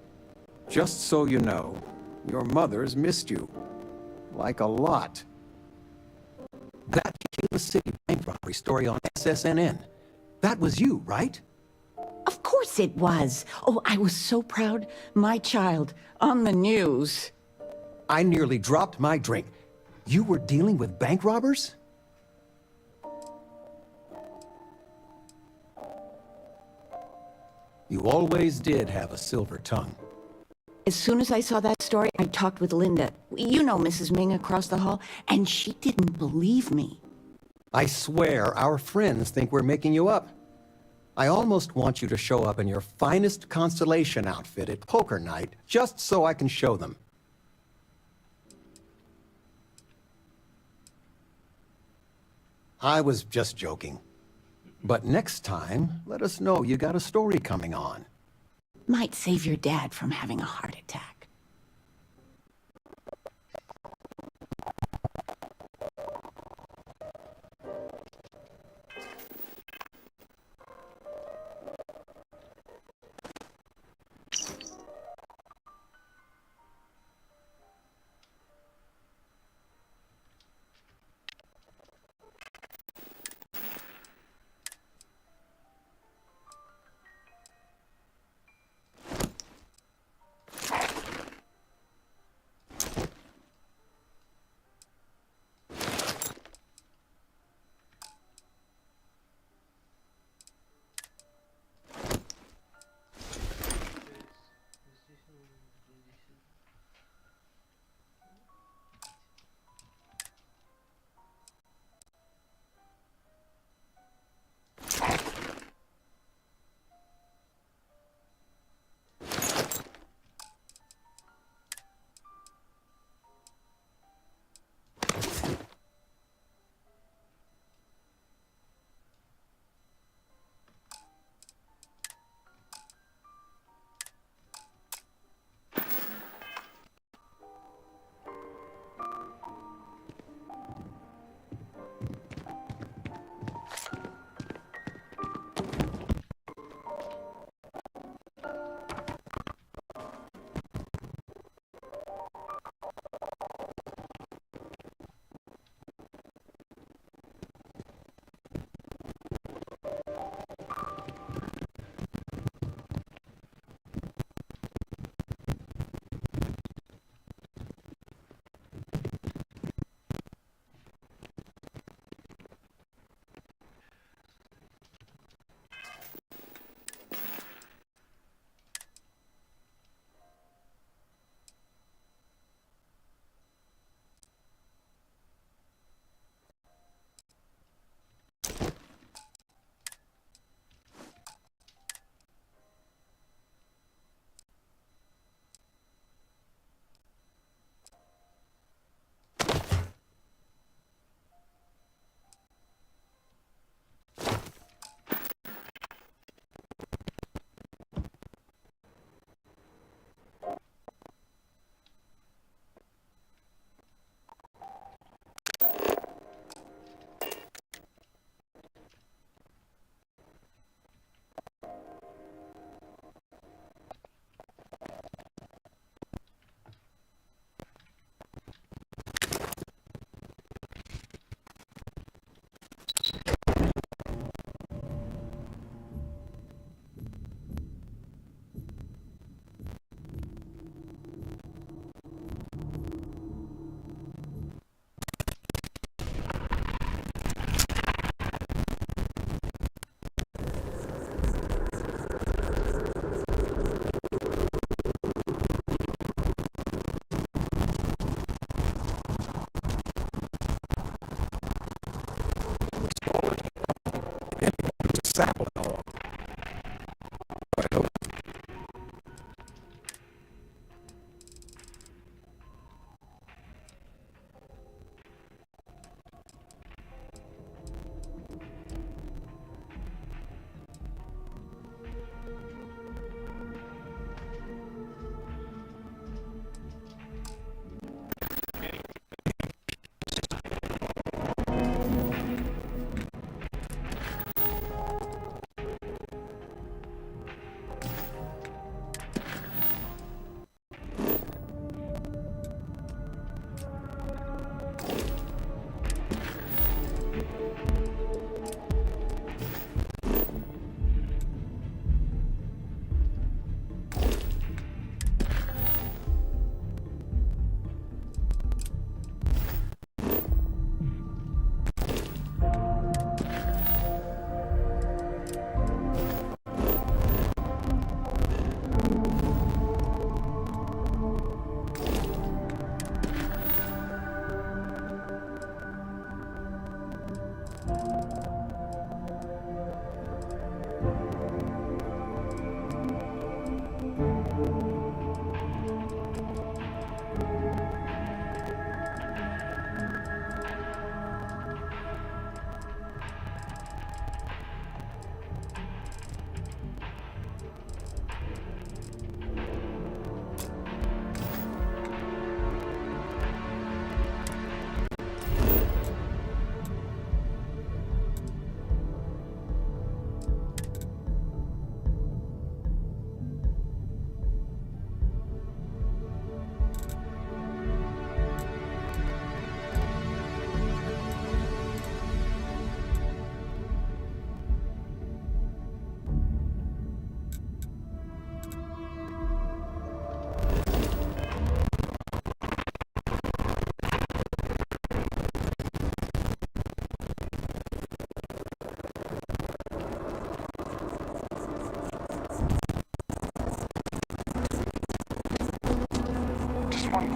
Just so you know, your mother's missed you. Like a lot. That Tequila City bank robbery story on SSNN. That was you, right? Of course it was. Oh, I was so proud. My child on the news. I nearly dropped my drink. You were dealing with bank robbers? You always did have a silver tongue. As soon as I saw that story, I talked with Linda. You know Mrs. Ming across the hall, and she didn't believe me. I swear our friends think we're making you up. I almost want you to show up in your finest Constellation outfit at poker night, just so I can show them. I was just joking. But next time, let us know you got a story coming on. Might save your dad from having a heart attack.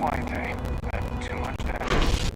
quiet day. Had too much damage.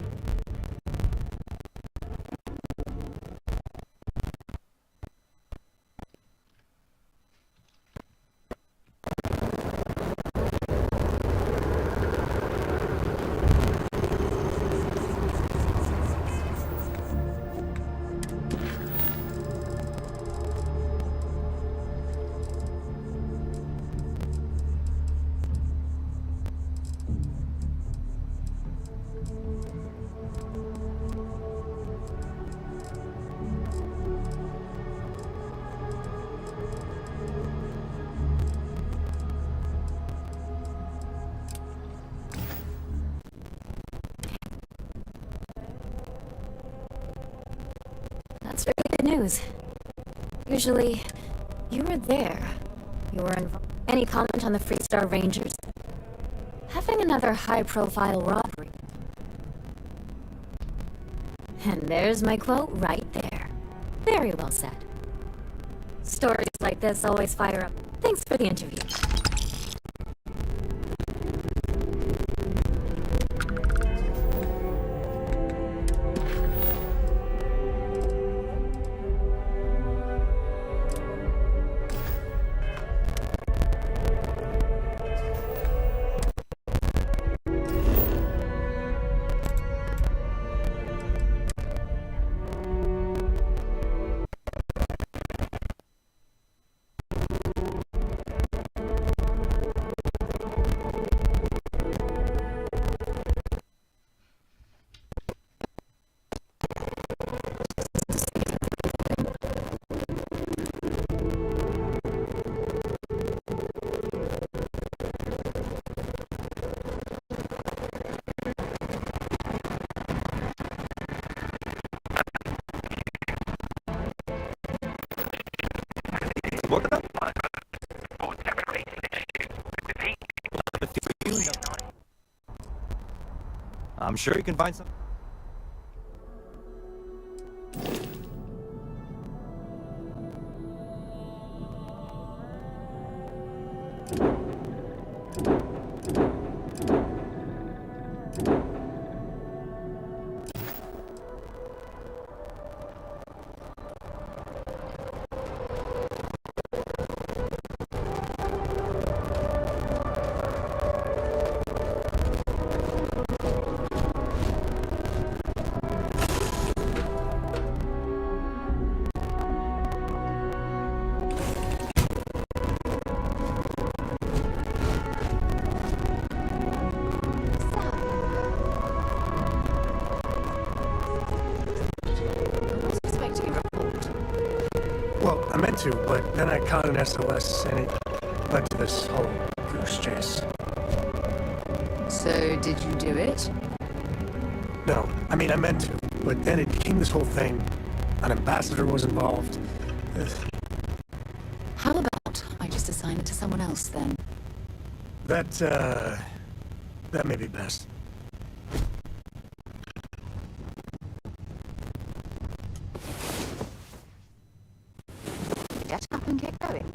That's really good news. Usually, you were there. You were involved. Any comment on the Freestar Rangers? Having another high-profile robbery. And there's my quote right there. Very well said. Stories like this always fire up. Thanks for the interview. I'm sure you can find some. Well, I meant to, but then I caught an SOS and it led to this whole goose chase. So, did you do it? No, I mean, I meant to, but then it became this whole thing. An ambassador was involved. How about I just assign it to someone else then? That may be best. Get up and get going.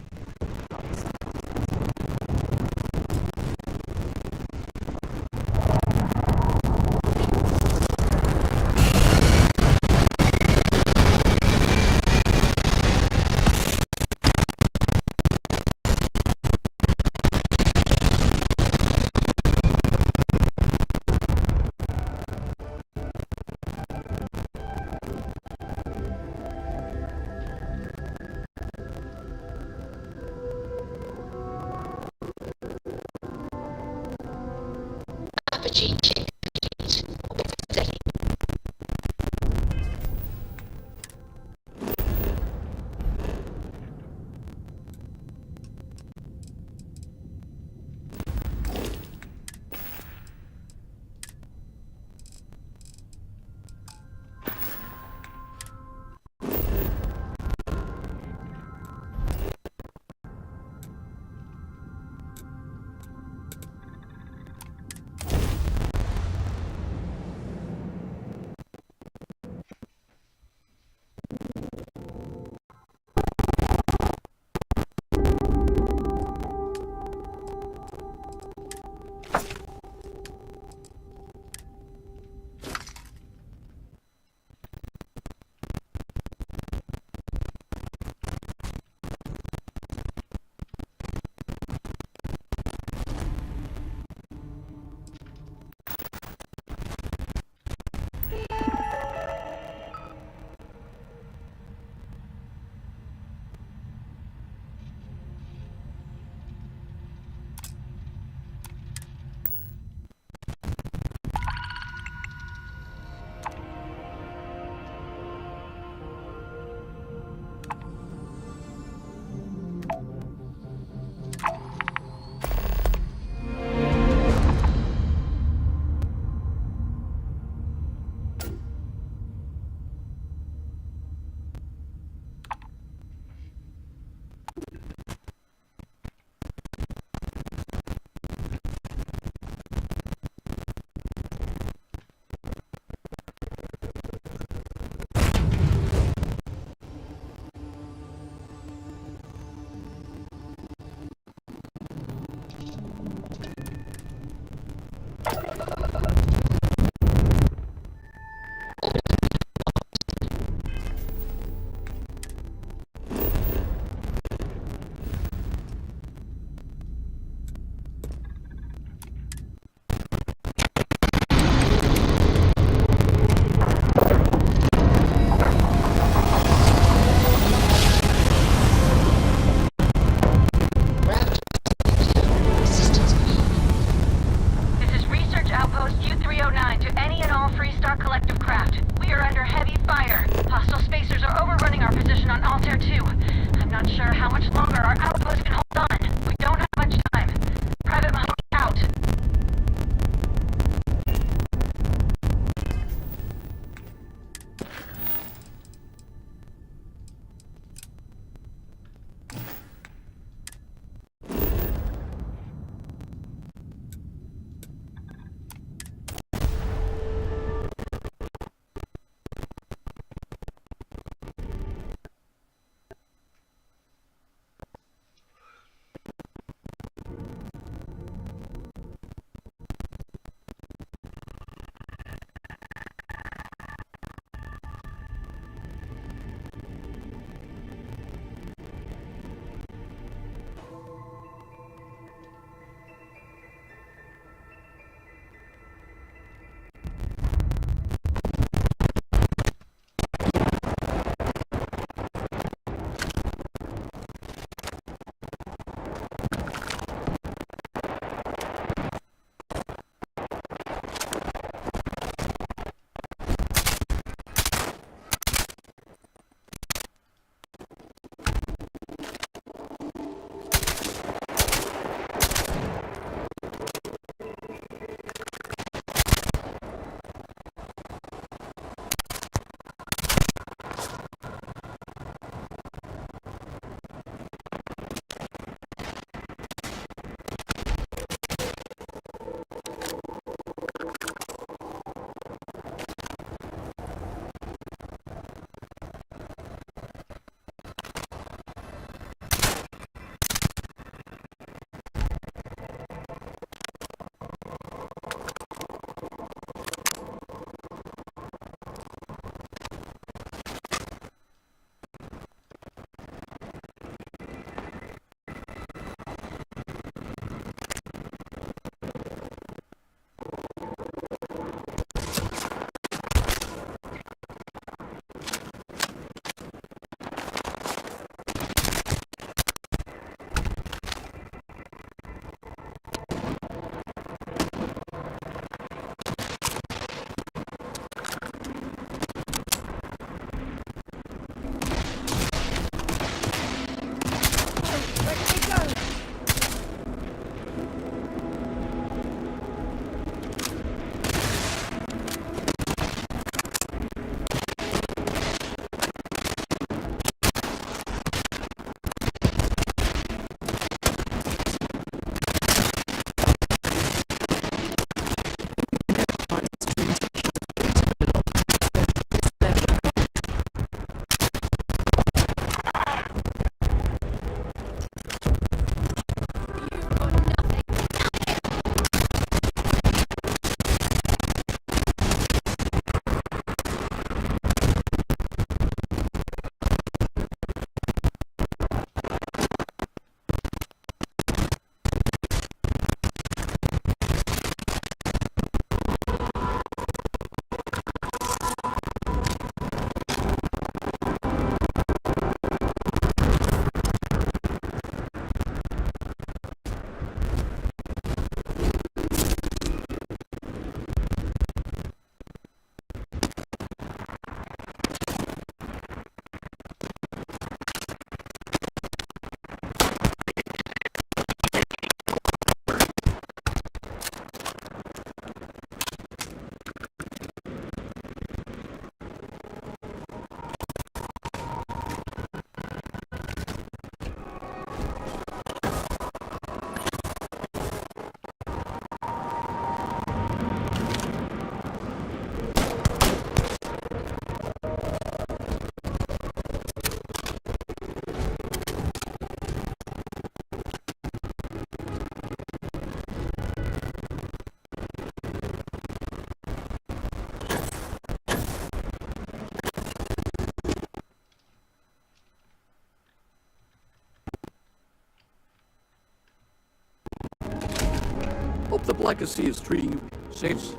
hope the Black-Sea is treating you safe.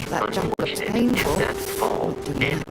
That jump looks painful. Oh dear.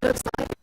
Looks like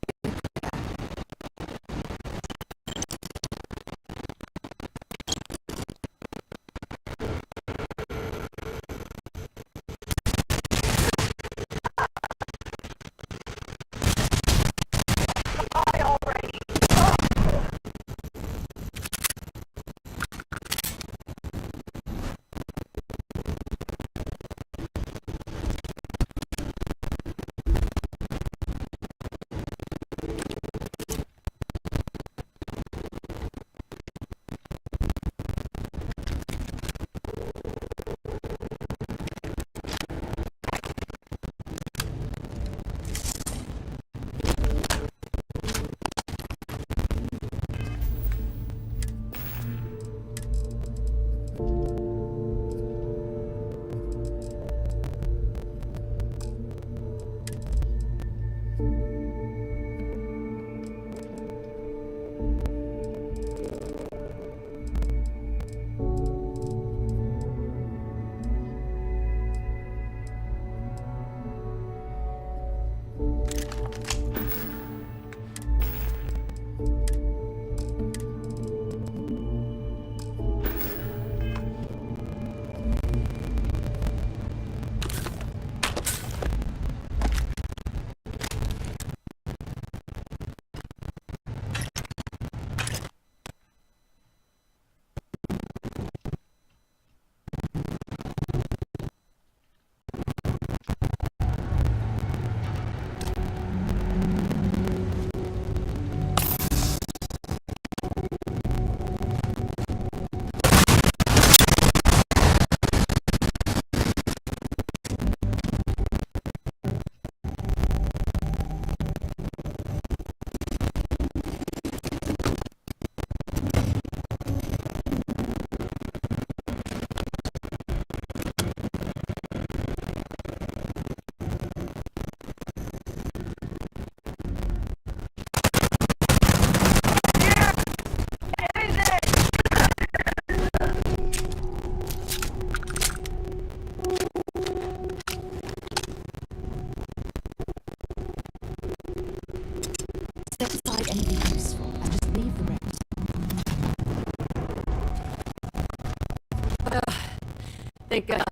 Thank God.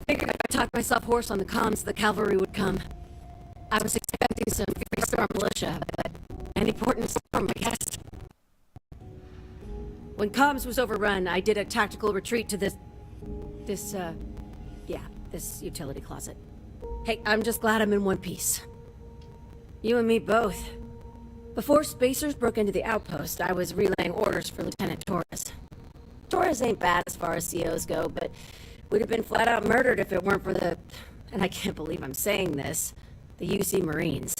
Figured if I talked myself hoarse on the comms, the cavalry would come. I was expecting some three-star militia, but an important storm, I guess. When comms was overrun, I did a tactical retreat to this utility closet. Hey, I'm just glad I'm in one piece. You and me both. Before spacers broke into the outpost, I was relaying orders for Lieutenant Torres. Torres ain't bad as far as COs go, but we'd have been flat out murdered if it weren't for the, and I can't believe I'm saying this, the UC Marines.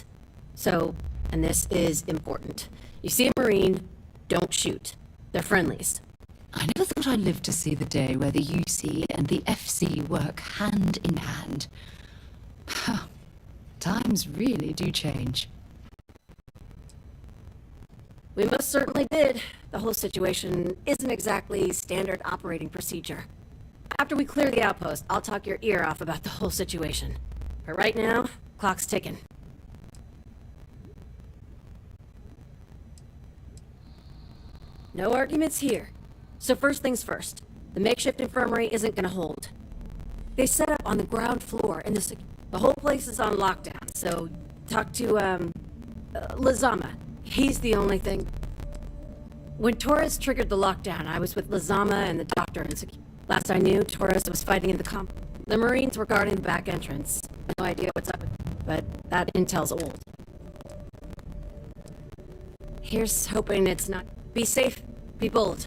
So, and this is important. You see a Marine, don't shoot. They're friendlies. I never thought I'd live to see the day where the UC and the FC work hand in hand. Times really do change. We most certainly did. The whole situation isn't exactly standard operating procedure. After we clear the outpost, I'll talk your ear off about the whole situation. But right now, clock's ticking. No arguments here. So first things first, the makeshift infirmary isn't gonna hold. They set up on the ground floor, and the whole place is on lockdown, so talk to, Lazama. He's the only thing. When Torres triggered the lockdown, I was with Lazama and the doctor and last I knew, Torres was fighting in the comp. The Marines were guarding the back entrance. No idea what's up, but that intel's old. Here's hoping it's not. Be safe, be bold.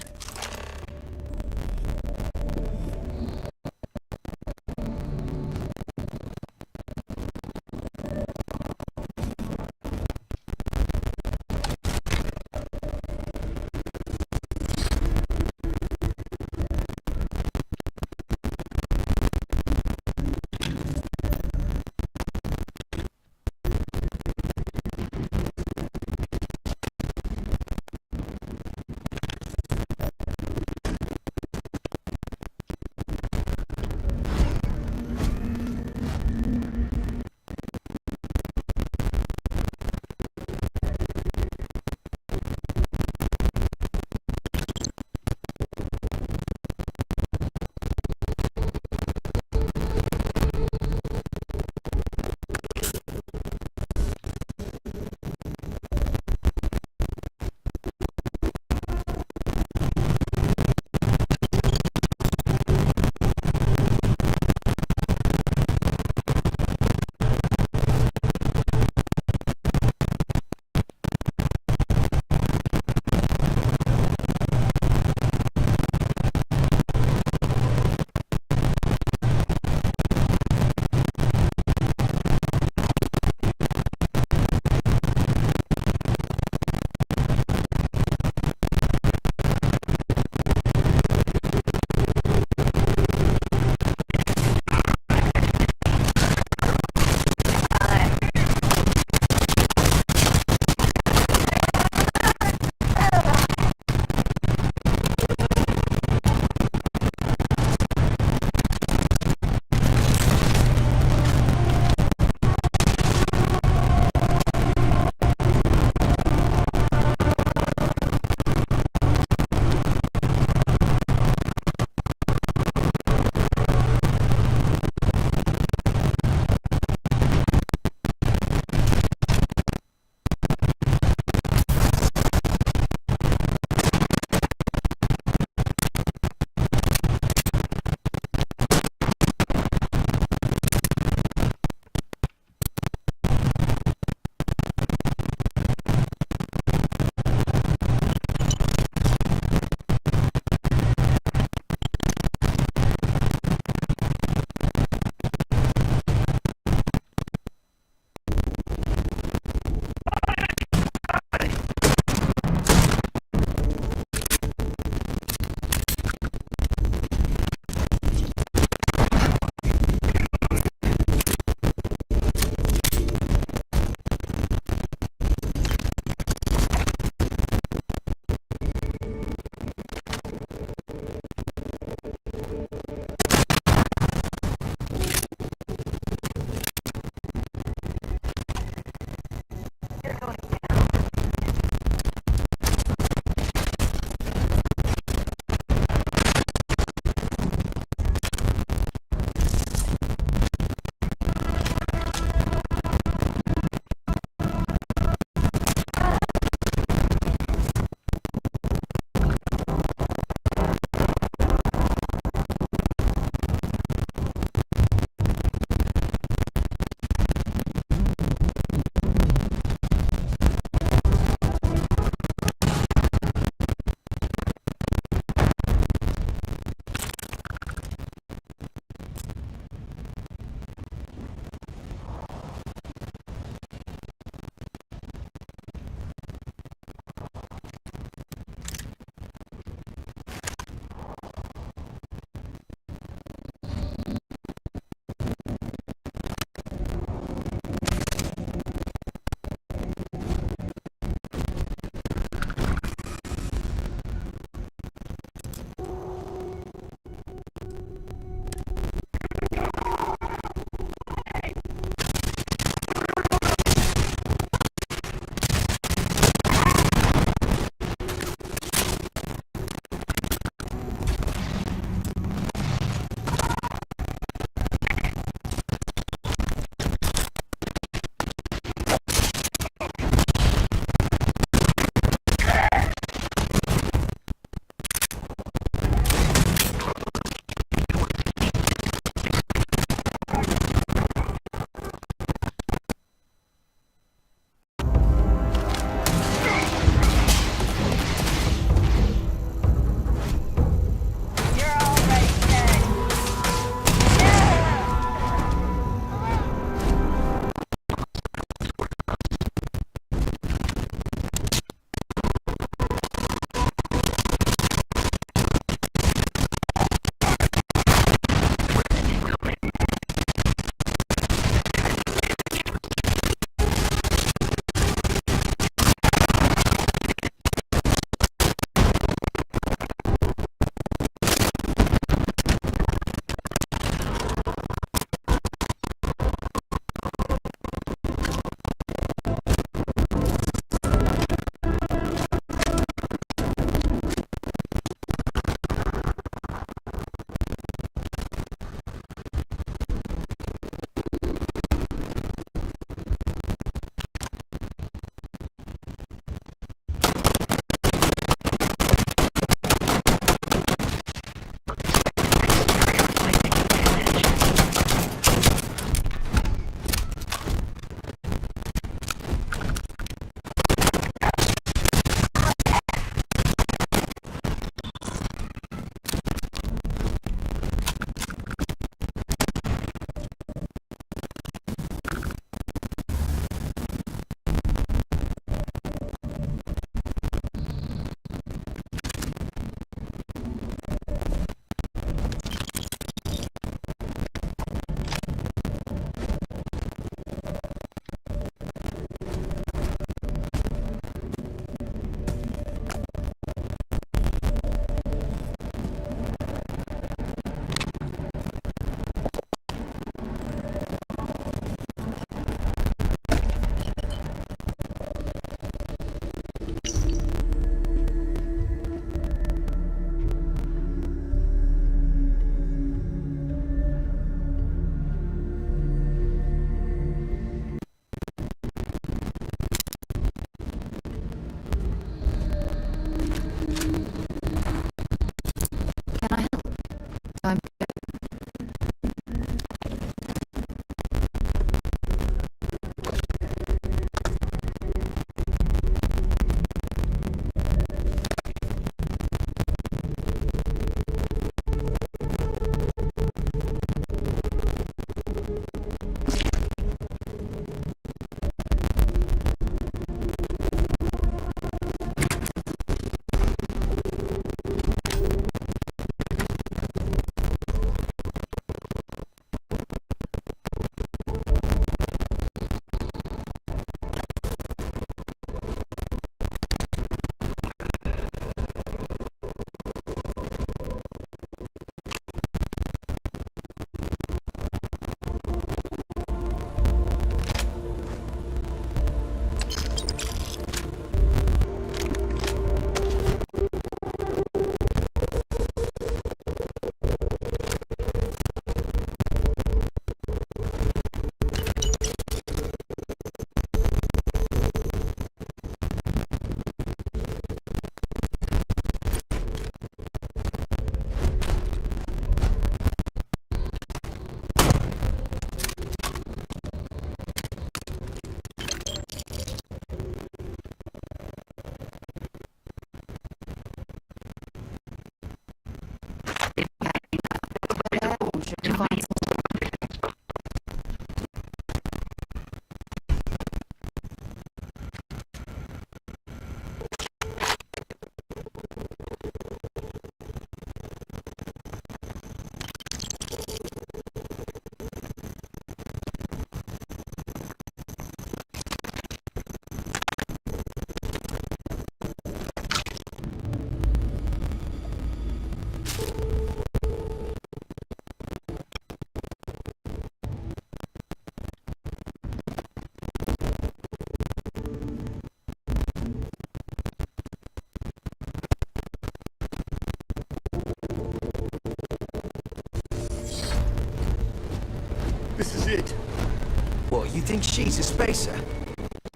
You think she's a spacer?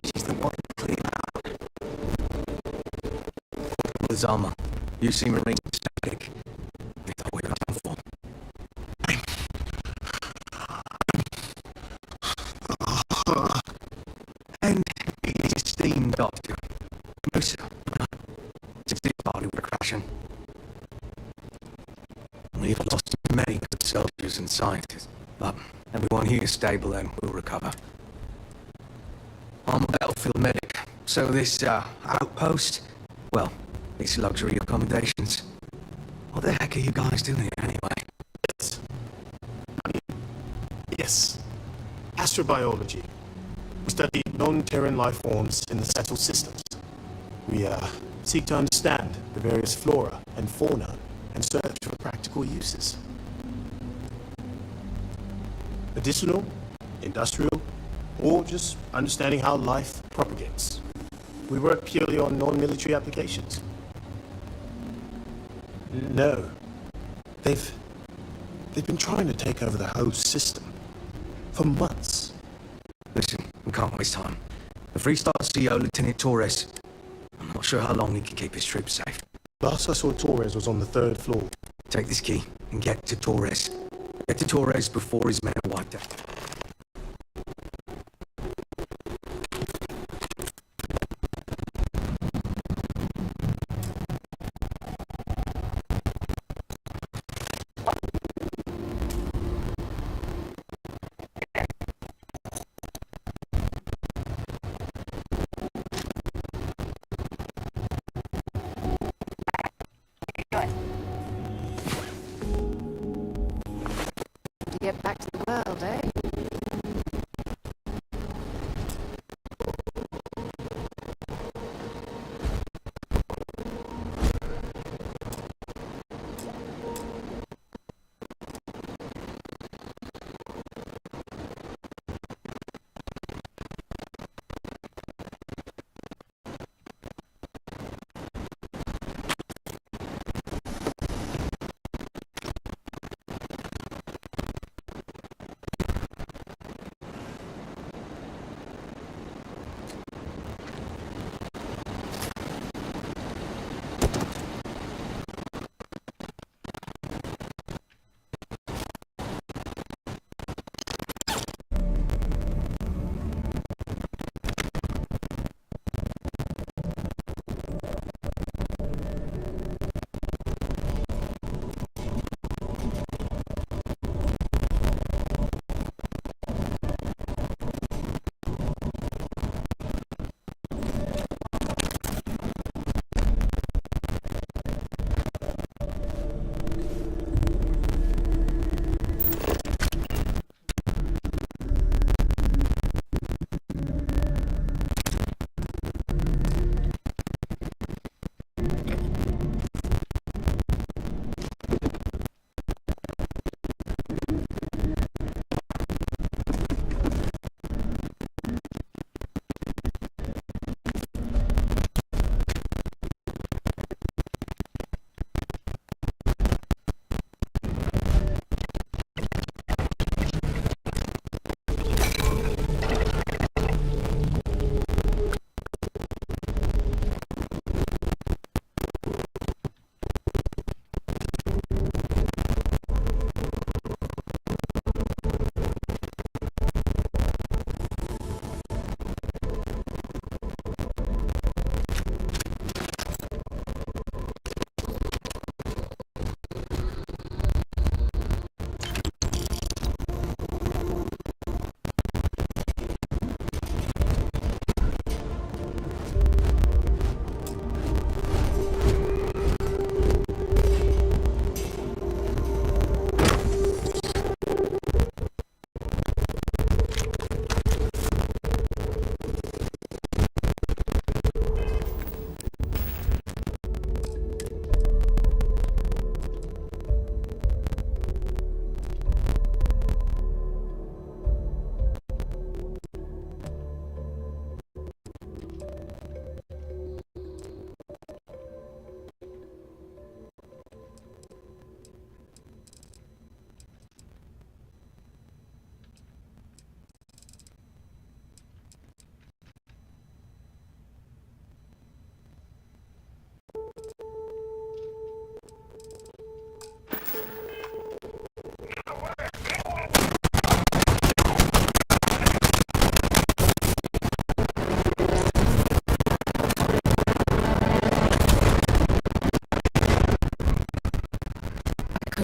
She's the one to clean out. Zalma, you seem remain static. I thought we were done for. And he's esteemed doctor. Musa. Since this party we're crashing. We've lost many good soldiers and scientists, but everyone here is stable and will recover. I'm a battlefield medic, so this outpost, well, these luxury accommodations. What the heck are you guys doing here anyway? Yes. Astrobiology. We study non-Terran life forms in the settled systems. We seek to understand the various flora and fauna and search for practical uses. Medicinal, industrial, or just understanding how life propagates. We work purely on non-military applications. No. They've been trying to take over the whole system for months. Listen, we can't waste time. The Freestar CEO, Lieutenant Torres, I'm not sure how long he can keep his troops safe. Last I saw Torres was on the 3rd floor. Take this key and get to Torres. Get to Torres before his men are wiped out. Get back to the world, eh?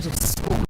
could have sworn.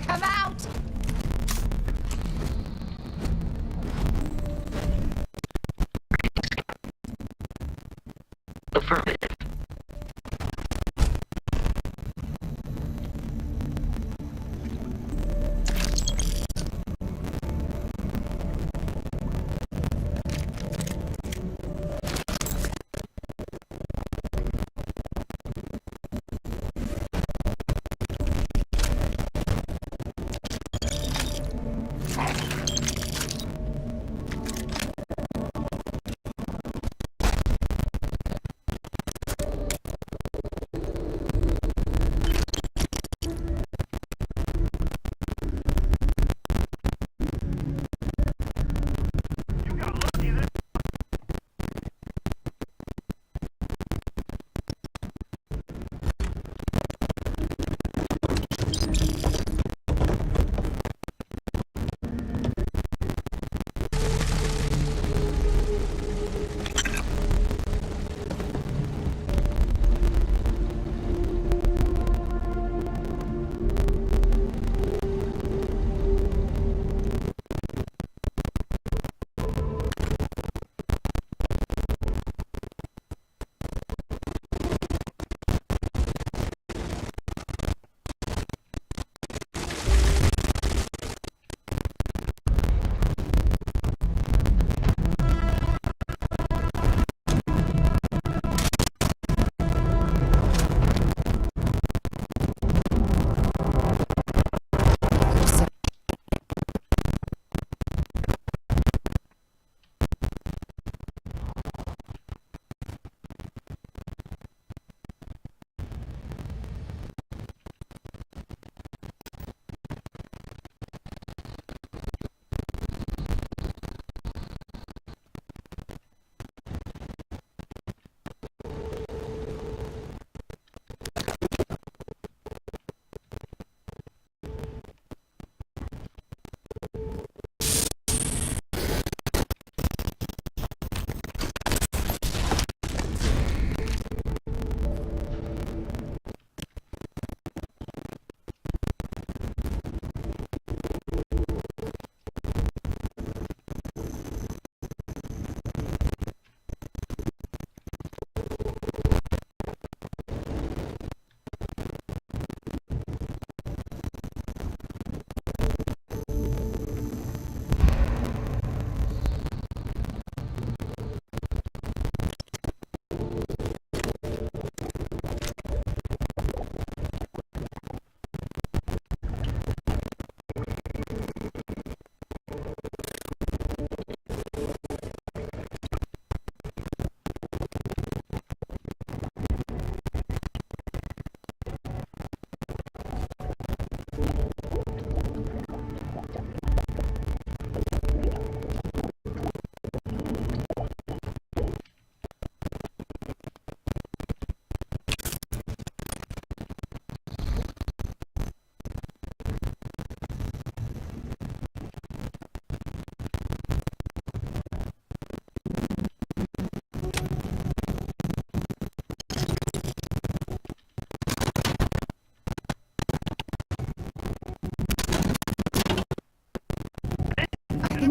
Come out! Affirmative.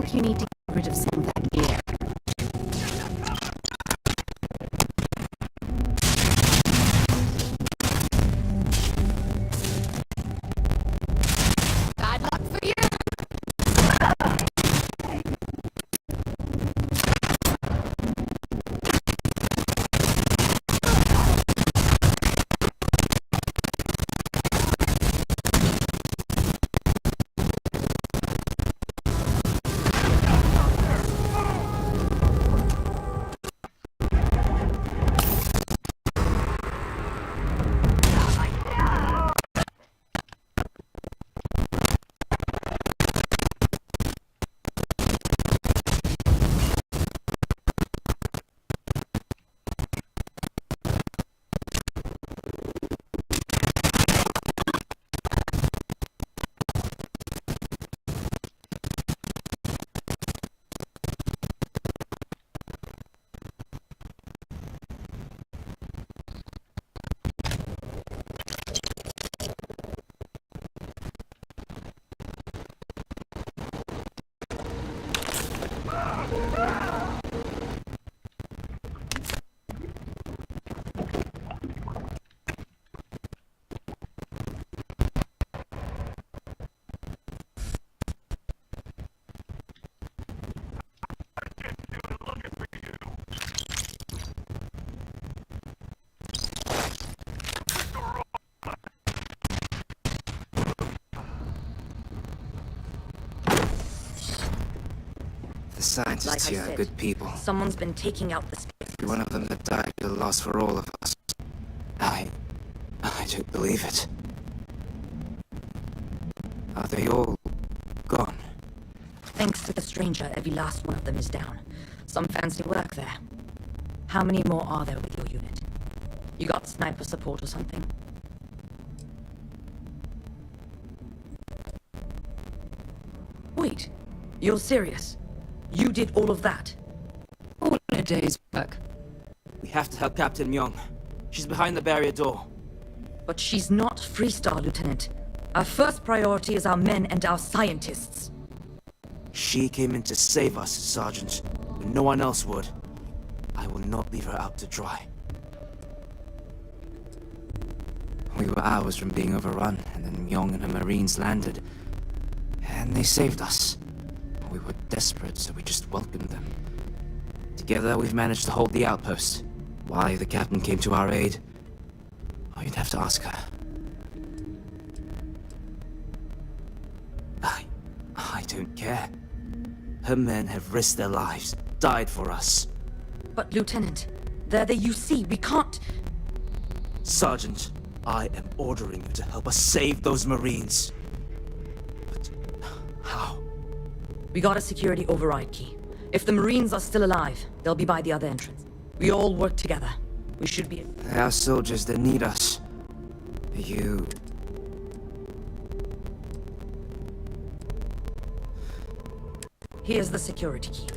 think you need to get rid of some of that gear. Bad luck for you! The scientists here are good people. Someone's been taking out the Every one of them that died is a loss for all of us. I don't believe it. Are they all gone? Thanks to the stranger, every last one of them is down. Some fancy work there. How many more are there with your unit? You got sniper support or something? Wait, you're serious? You did all of that? All in a day's work. We have to help Captain Myung. She's behind the barrier door. But she's not Freestar, Lieutenant. Our first priority is our men and our scientists. She came in to save us, Sergeant, when no one else would. I will not leave her out to dry. We were hours from being overrun, and then Myung and her Marines landed. And they saved us. We were desperate, so we just welcomed them. Together, we've managed to hold the outpost. Why the captain came to our aid? Oh, you'd have to ask her. I don't care. Her men have risked their lives, died for us. But, Lieutenant, they're the UC. We can't... Sergeant, I am ordering you to help us save those Marines. But how? We got a security override key. If the Marines are still alive, they'll be by the other entrance. We all work together. We should be... There are soldiers that need us. You... Here's the security key.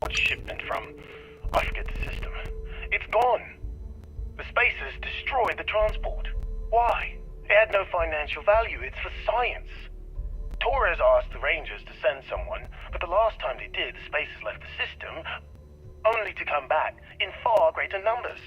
Shipment from, I forget the system. It's gone. The spacers destroyed the transport. Why? It had no financial value. It's for science. Torres asked the Rangers to send someone, but the last time they did, the spacers left the system, only to come back in far greater numbers.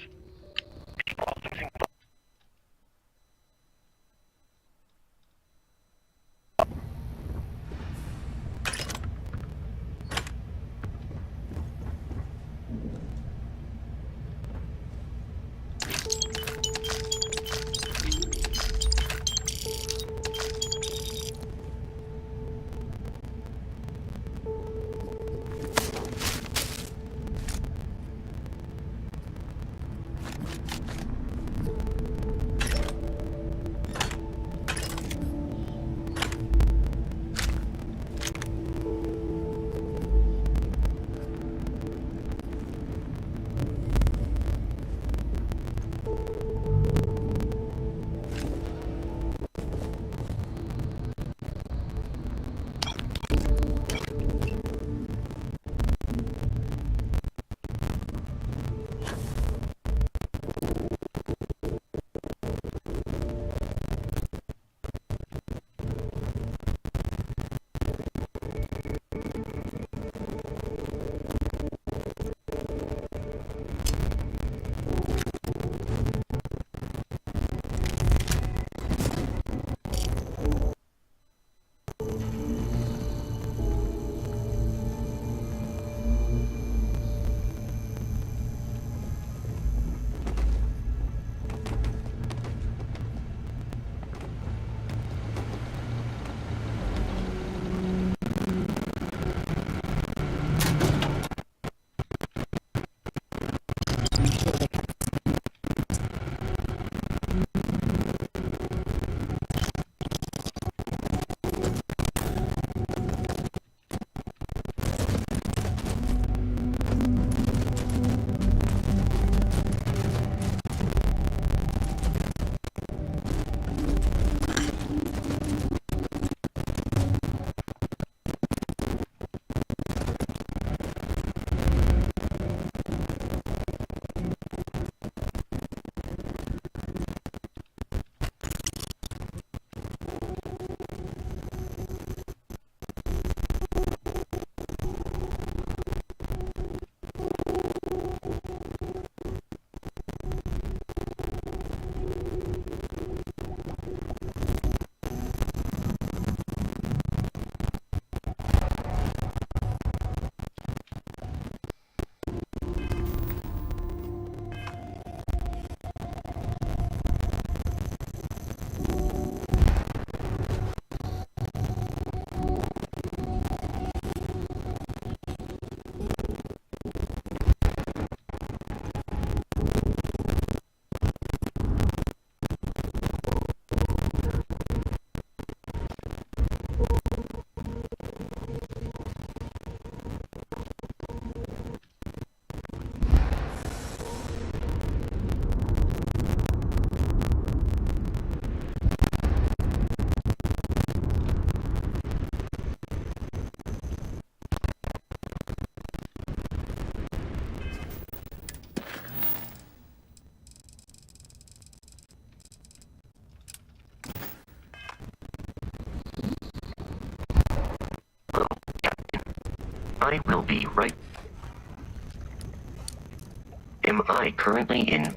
I will be right. Am I currently in?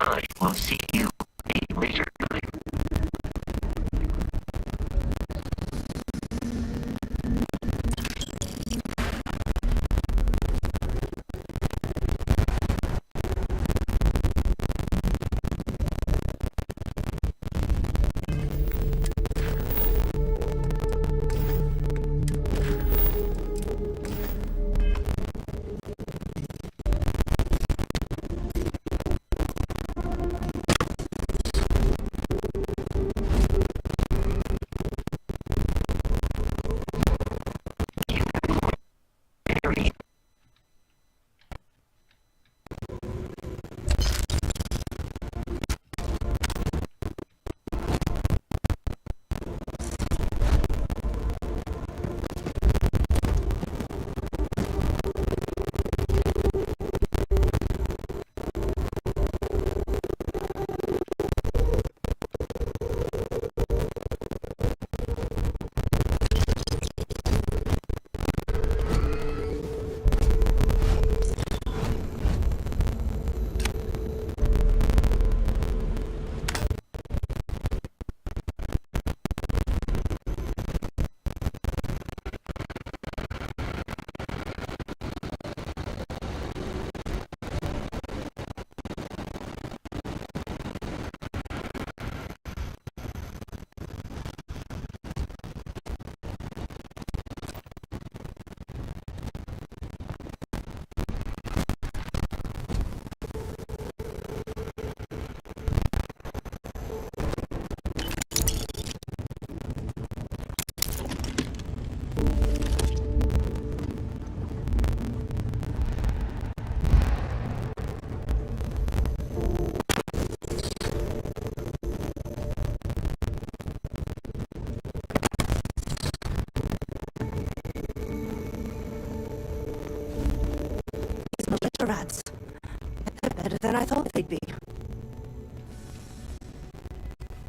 I will see you a later time. than I thought they'd be.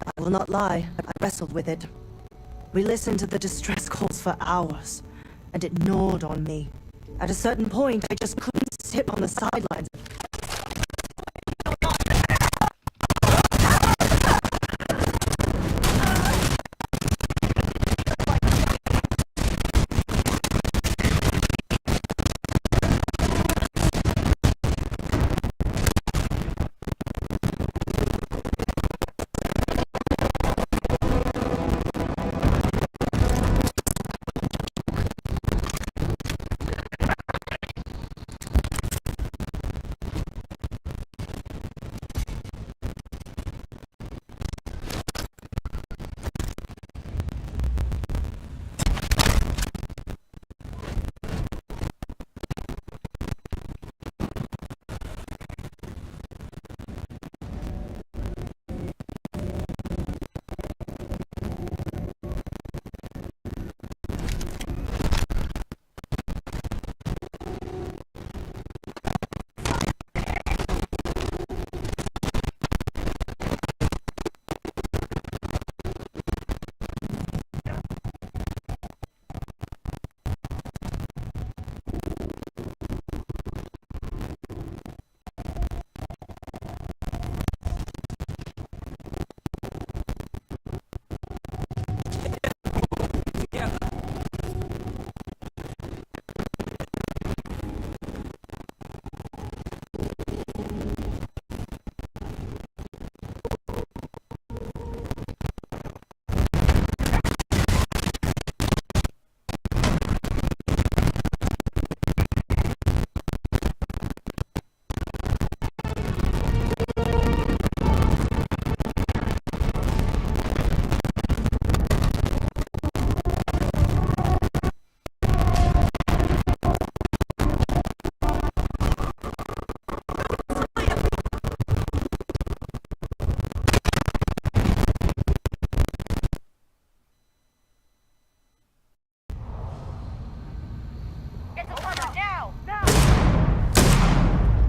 I will not lie, I wrestled with it. We listened to the distress calls for hours, and it gnawed on me. At a certain point, I just couldn't sit on the sidelines.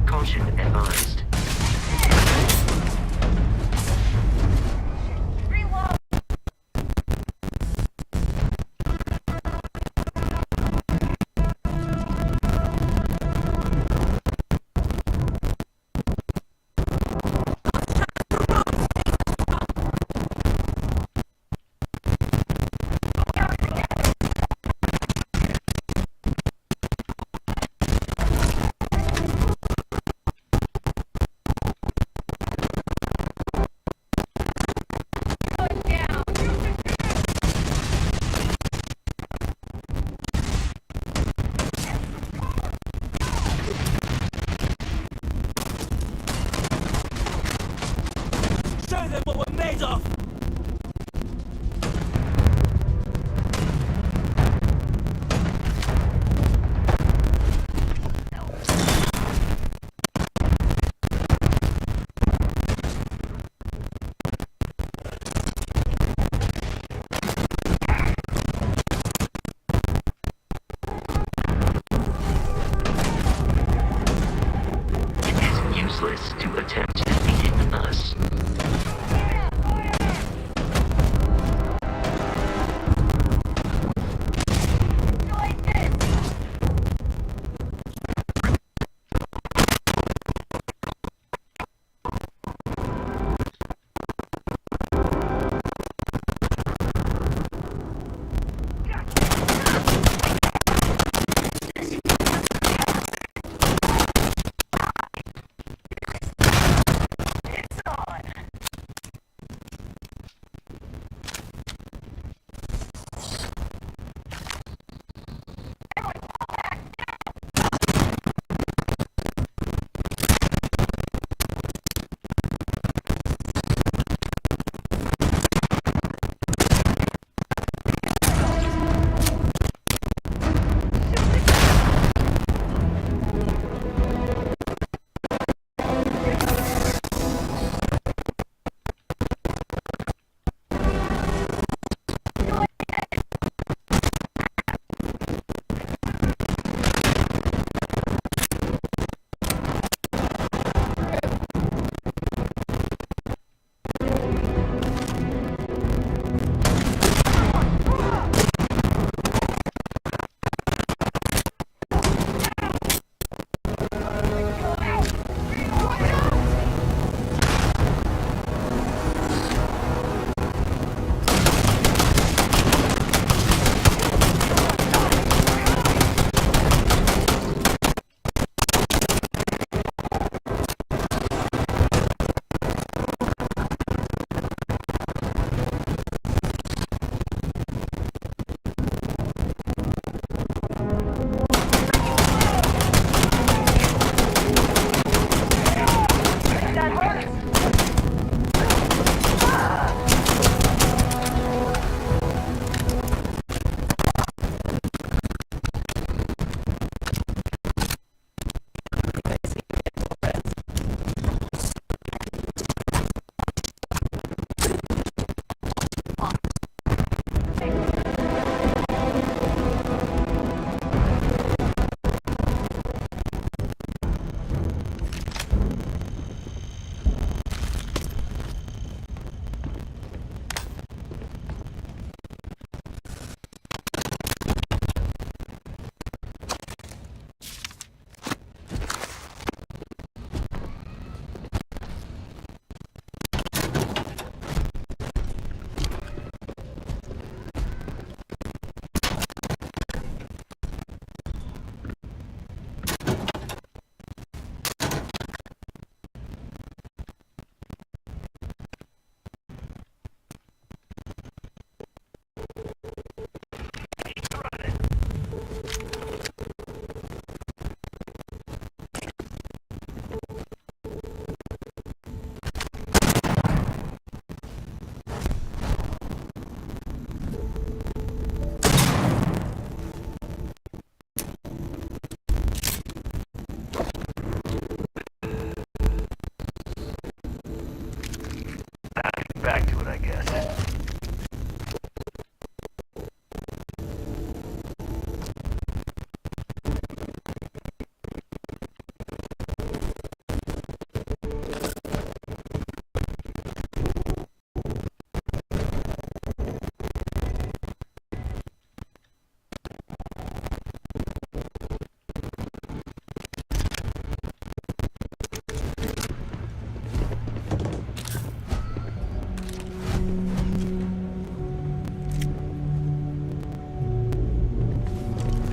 Caution advised.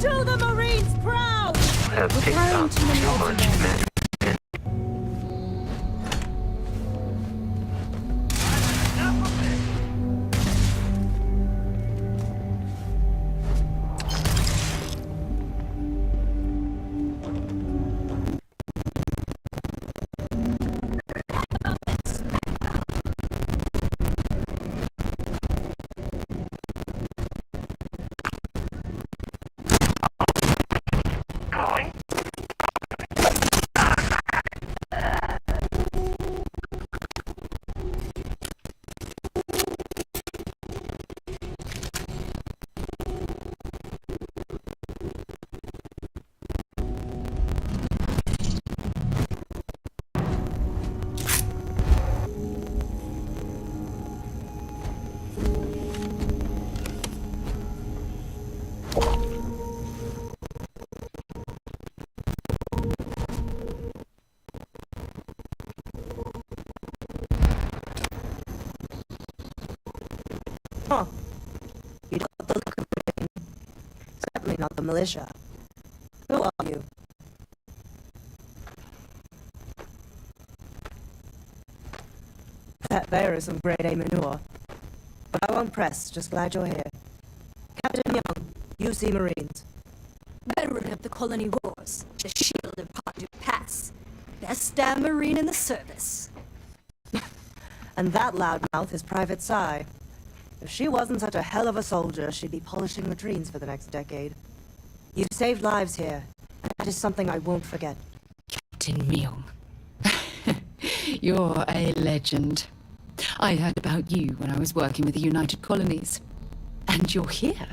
Do the Marines proud! Have picked up too much medicine. Huh. You don't have the look of being. Certainly not the militia. Who are you? That there is some grade A manure. But I won't press, just glad you're here. Captain Young, UC Marines. Veteran of the colony wars, the shield of Padu Pass. Best damn Marine in the service. And that loudmouth is Private Psy. If she wasn't such a hell of a soldier, she'd be polishing latrines for the next decade. You've saved lives here, and that is something I won't forget. Captain Myung. You're a legend. I heard about you when I was working with the United Colonies. And you're here.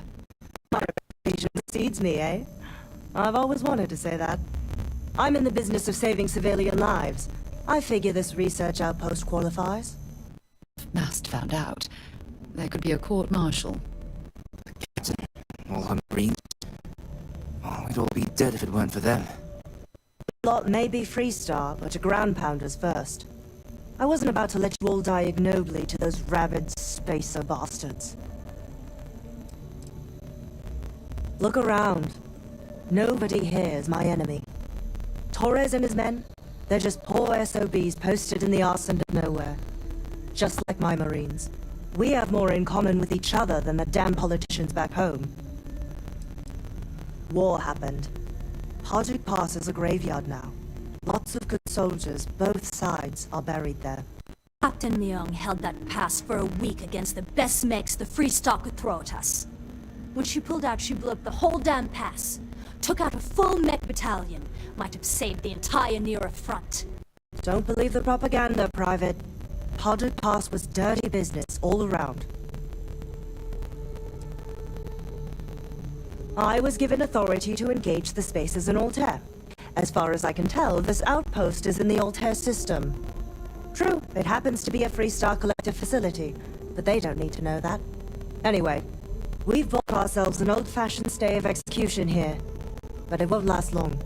My reputation precedes me, eh? I've always wanted to say that. I'm in the business of saving civilian lives. I figure this research outpost qualifies. If Mast found out, there could be a court-martial. Captain, all her Marines. Oh, we'd all be dead if it weren't for them. The lot may be Freestar, but to ground pounders first. I wasn't about to let you all die ignobly to those rabid spacer bastards. Look around. Nobody here is my enemy. Torres and his men, they're just poor SOBs posted in the arse end of nowhere. Just like my Marines. We have more in common with each other than the damn politicians back home. War happened. Parduk Pass is a graveyard now. Lots of good soldiers, both sides, are buried there. Captain Myung held that pass for a week against the best mechs the Freestar could throw at us. When she pulled out, she blew up the whole damn pass. Took out a full mech battalion. Might have saved the entire Nira front. Don't believe the propaganda, Private. Parduk Pass was dirty business all around. I was given authority to engage the spaces in Altair. As far as I can tell, this outpost is in the Altair system. True, it happens to be a Freestar collective facility, but they don't need to know that. Anyway, we've bought ourselves an old-fashioned stay of execution here, but it won't last long.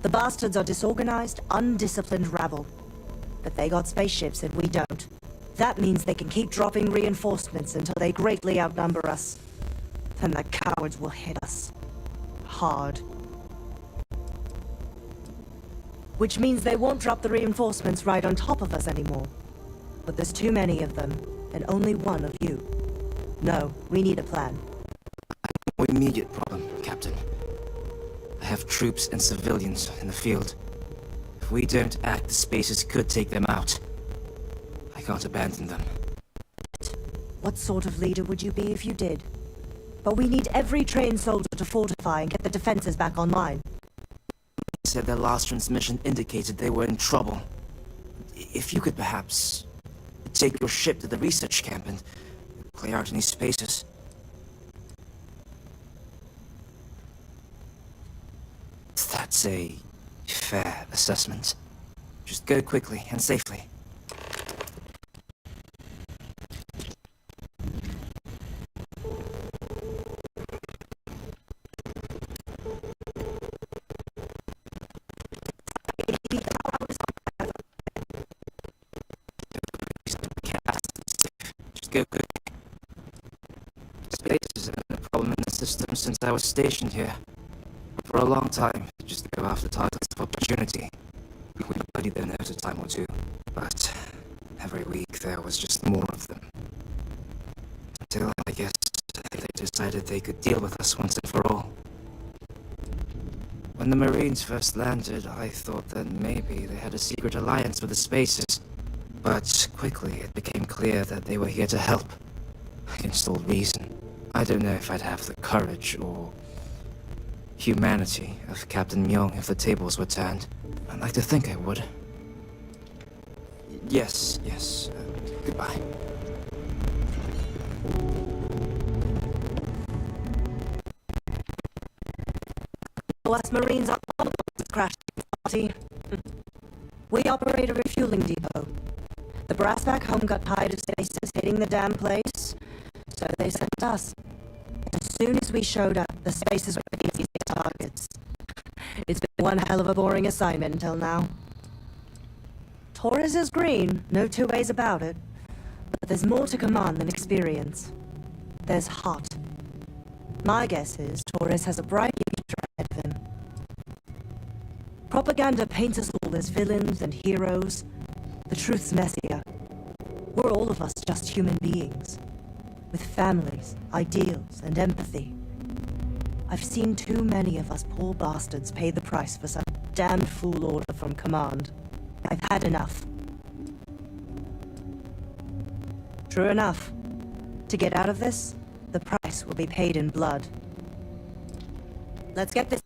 The bastards are disorganized, undisciplined rabble. But they got spaceships and we don't. That means they can keep dropping reinforcements until they greatly outnumber us. Then the cowards will hit us. Hard. Which means they won't drop the reinforcements right on top of us anymore. But there's too many of them, and only one of you. No, we need a plan. No immediate problem, Captain. I have troops and civilians in the field. If we don't act, the spaces could take them out. I can't abandon them. What sort of leader would you be if you did? But we need every trained soldier to fortify and get the defenses back online. They said their last transmission indicated they were in trouble. If you could perhaps take your ship to the research camp and clear out any spaces. That's a fair assessment. Just go quickly and safely. Just go quick. Spaces have been a problem in the system since I was stationed here. For a long time, they just go after targets of opportunity. We would buddy their nose a time or two, but every week there was just more of them. Until, I guess, they decided they could deal with us once and for all. When the Marines first landed, I thought that maybe they had a secret alliance with the Spacers. But quickly it became clear that they were here to help. Against all reason. I don't know if I'd have the courage or humanity of Captain Myung if the tables were turned. I'd like to think I would. Yes. Goodbye. Us Marines are all the crashing party. We operate a refueling depot. The brass back home got tired of Spacers hitting the damn place, so they sent us. As soon as we showed up, the Spacers were easy targets. It's been one hell of a boring assignment until now. Torres is green, no two ways about it. But there's more to command than experience. There's heart. My guess is Torres has a bright future ahead of him. Propaganda paints us all as villains and heroes. The truth's messier. We're all of us just human beings, with families, ideals, and empathy. I've seen too many of us poor bastards pay the price for some damned fool order from command. I've had enough. True enough. To get out of this, the price will be paid in blood. Let's get this.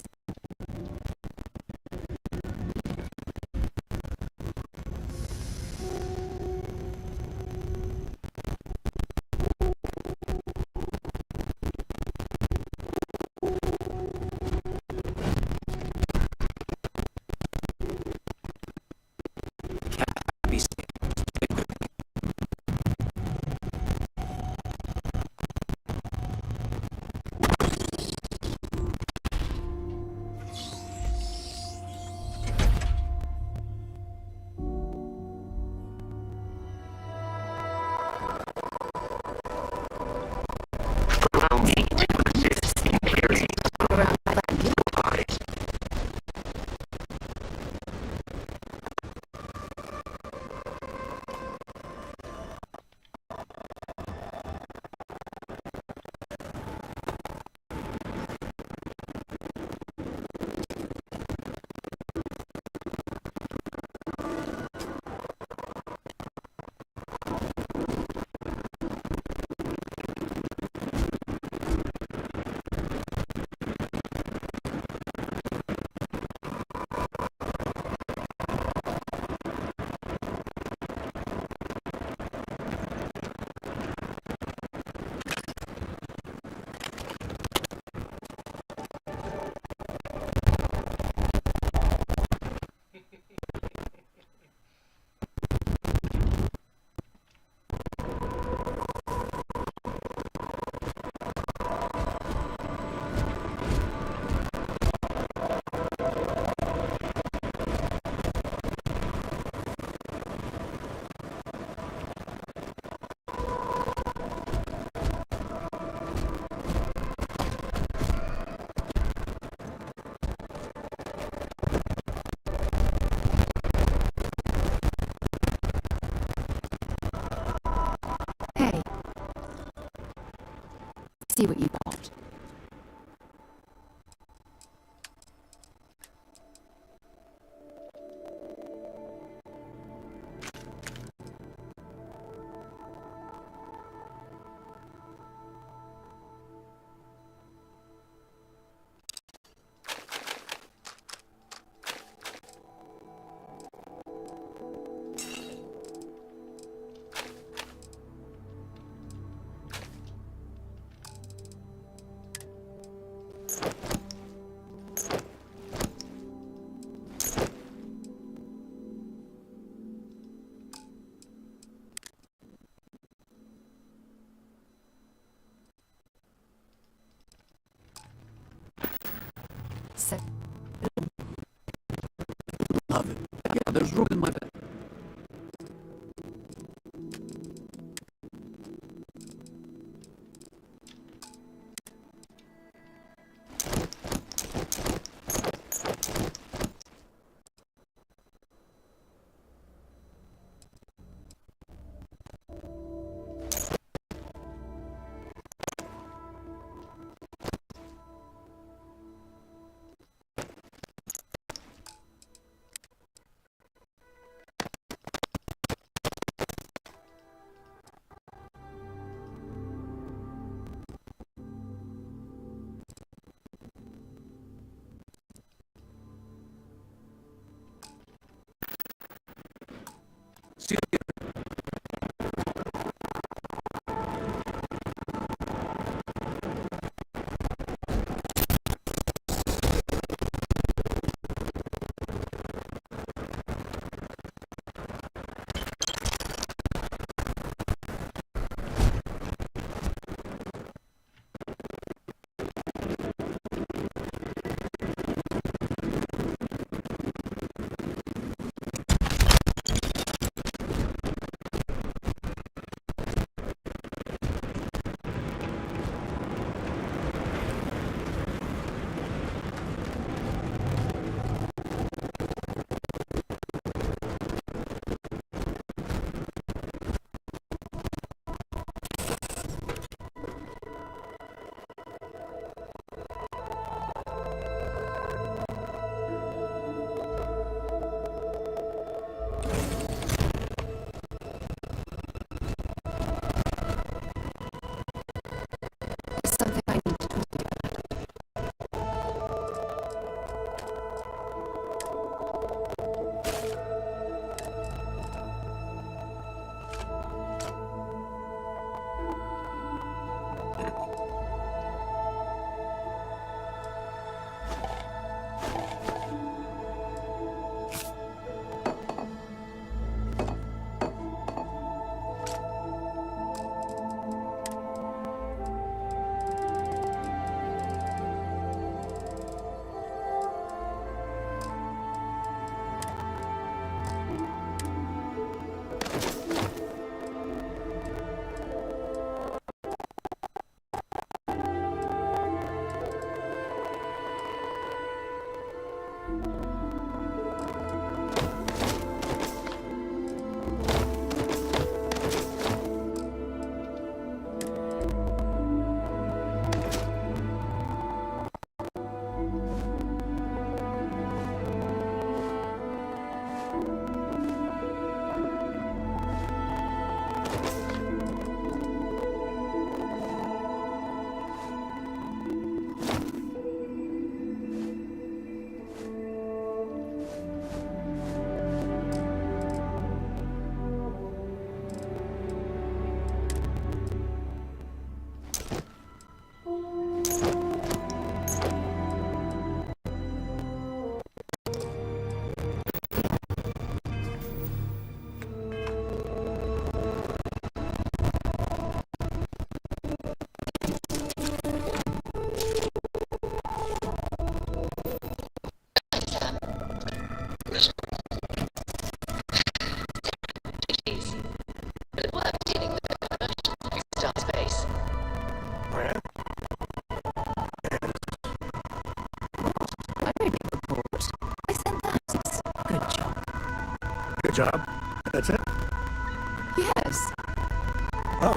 See what you bought. So, Love it. Yeah, there's room in my bed. job? That's it? Yes. Oh,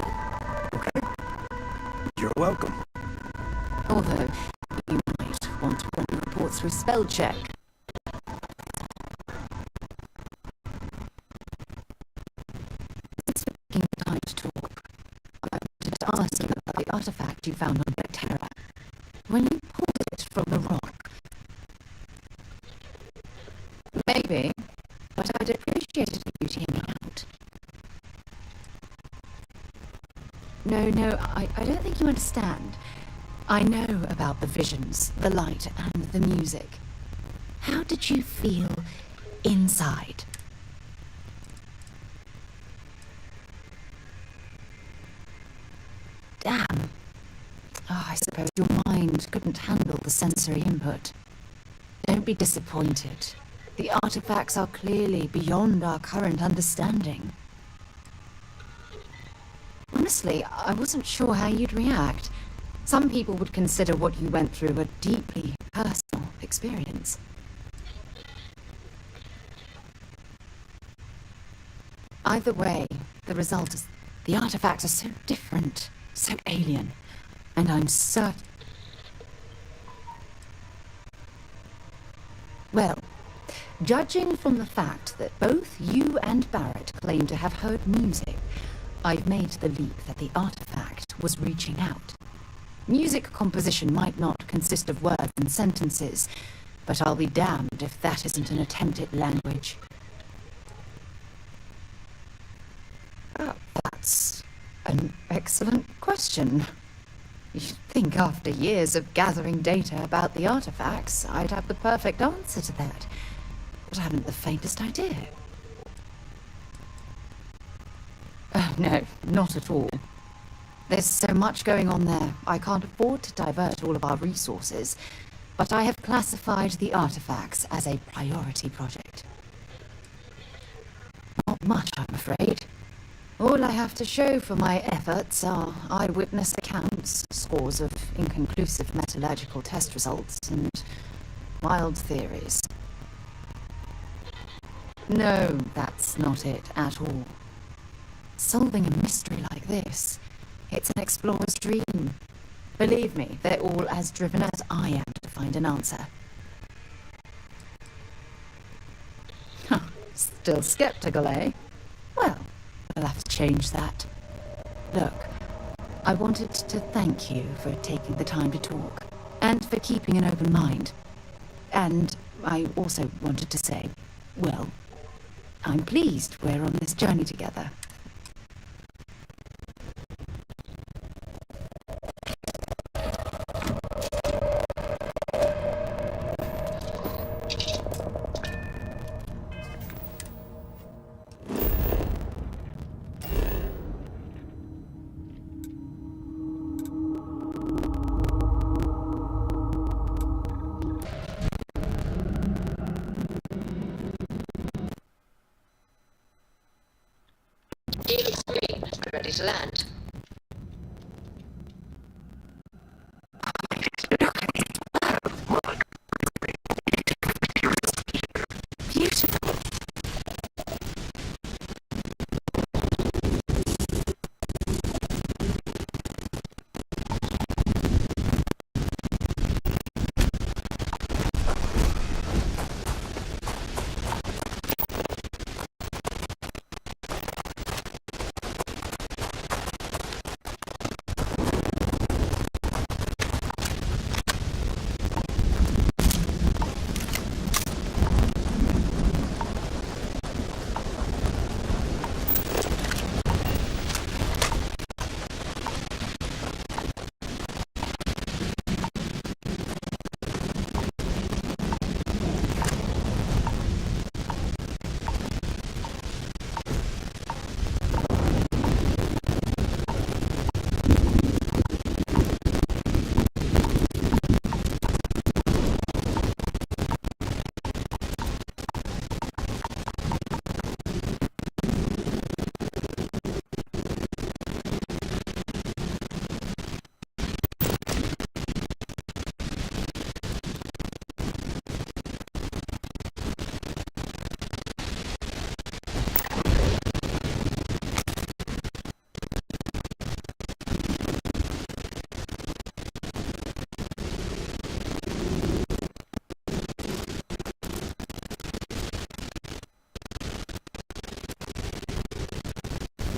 okay. You're welcome. Although, you might want to run the report through spell check. Thanks for taking the time to talk. I wanted to ask you about the artifact you found on Terra. When you pulled it from the rock. Maybe, but I'd appreciate it if you'd hear me out. No, I don't think you understand. I know about the visions, the light, and the music. How did you feel inside? Damn. Oh, I suppose your mind couldn't handle the sensory input. Don't be disappointed. The artifacts are clearly beyond our current understanding. Honestly, I wasn't sure how you'd react. Some people would consider what you went through a deeply personal experience. Either way, the result is the artifacts are so different, so alien, and I'm certain... Well, judging from the fact that both you and Barrett claim to have heard music, I've made the leap that the artifact was reaching out. Music composition might not consist of words and sentences, but I'll be damned if that isn't an attempt at language. That's an excellent question. You'd think after years of gathering data about the artifacts, I'd have the perfect answer to that, but I haven't the faintest idea. No, not at all. There's so much going on there, I can't afford to divert all of our resources, but I have classified the artifacts as a priority project. Not much, I'm afraid. All I have to show for my efforts are eyewitness accounts, scores of inconclusive metallurgical test results, and wild theories. No, that's not it at all. Solving a mystery like this, it's an explorer's dream. Believe me, they're all as driven as I am to find an answer. Huh, still skeptical, eh? Well, I'll have to change that. Look, I wanted to thank you for taking the time to talk, and for keeping an open mind. And I also wanted to say, well, I'm pleased we're on this journey together. Felix Green, ready to land.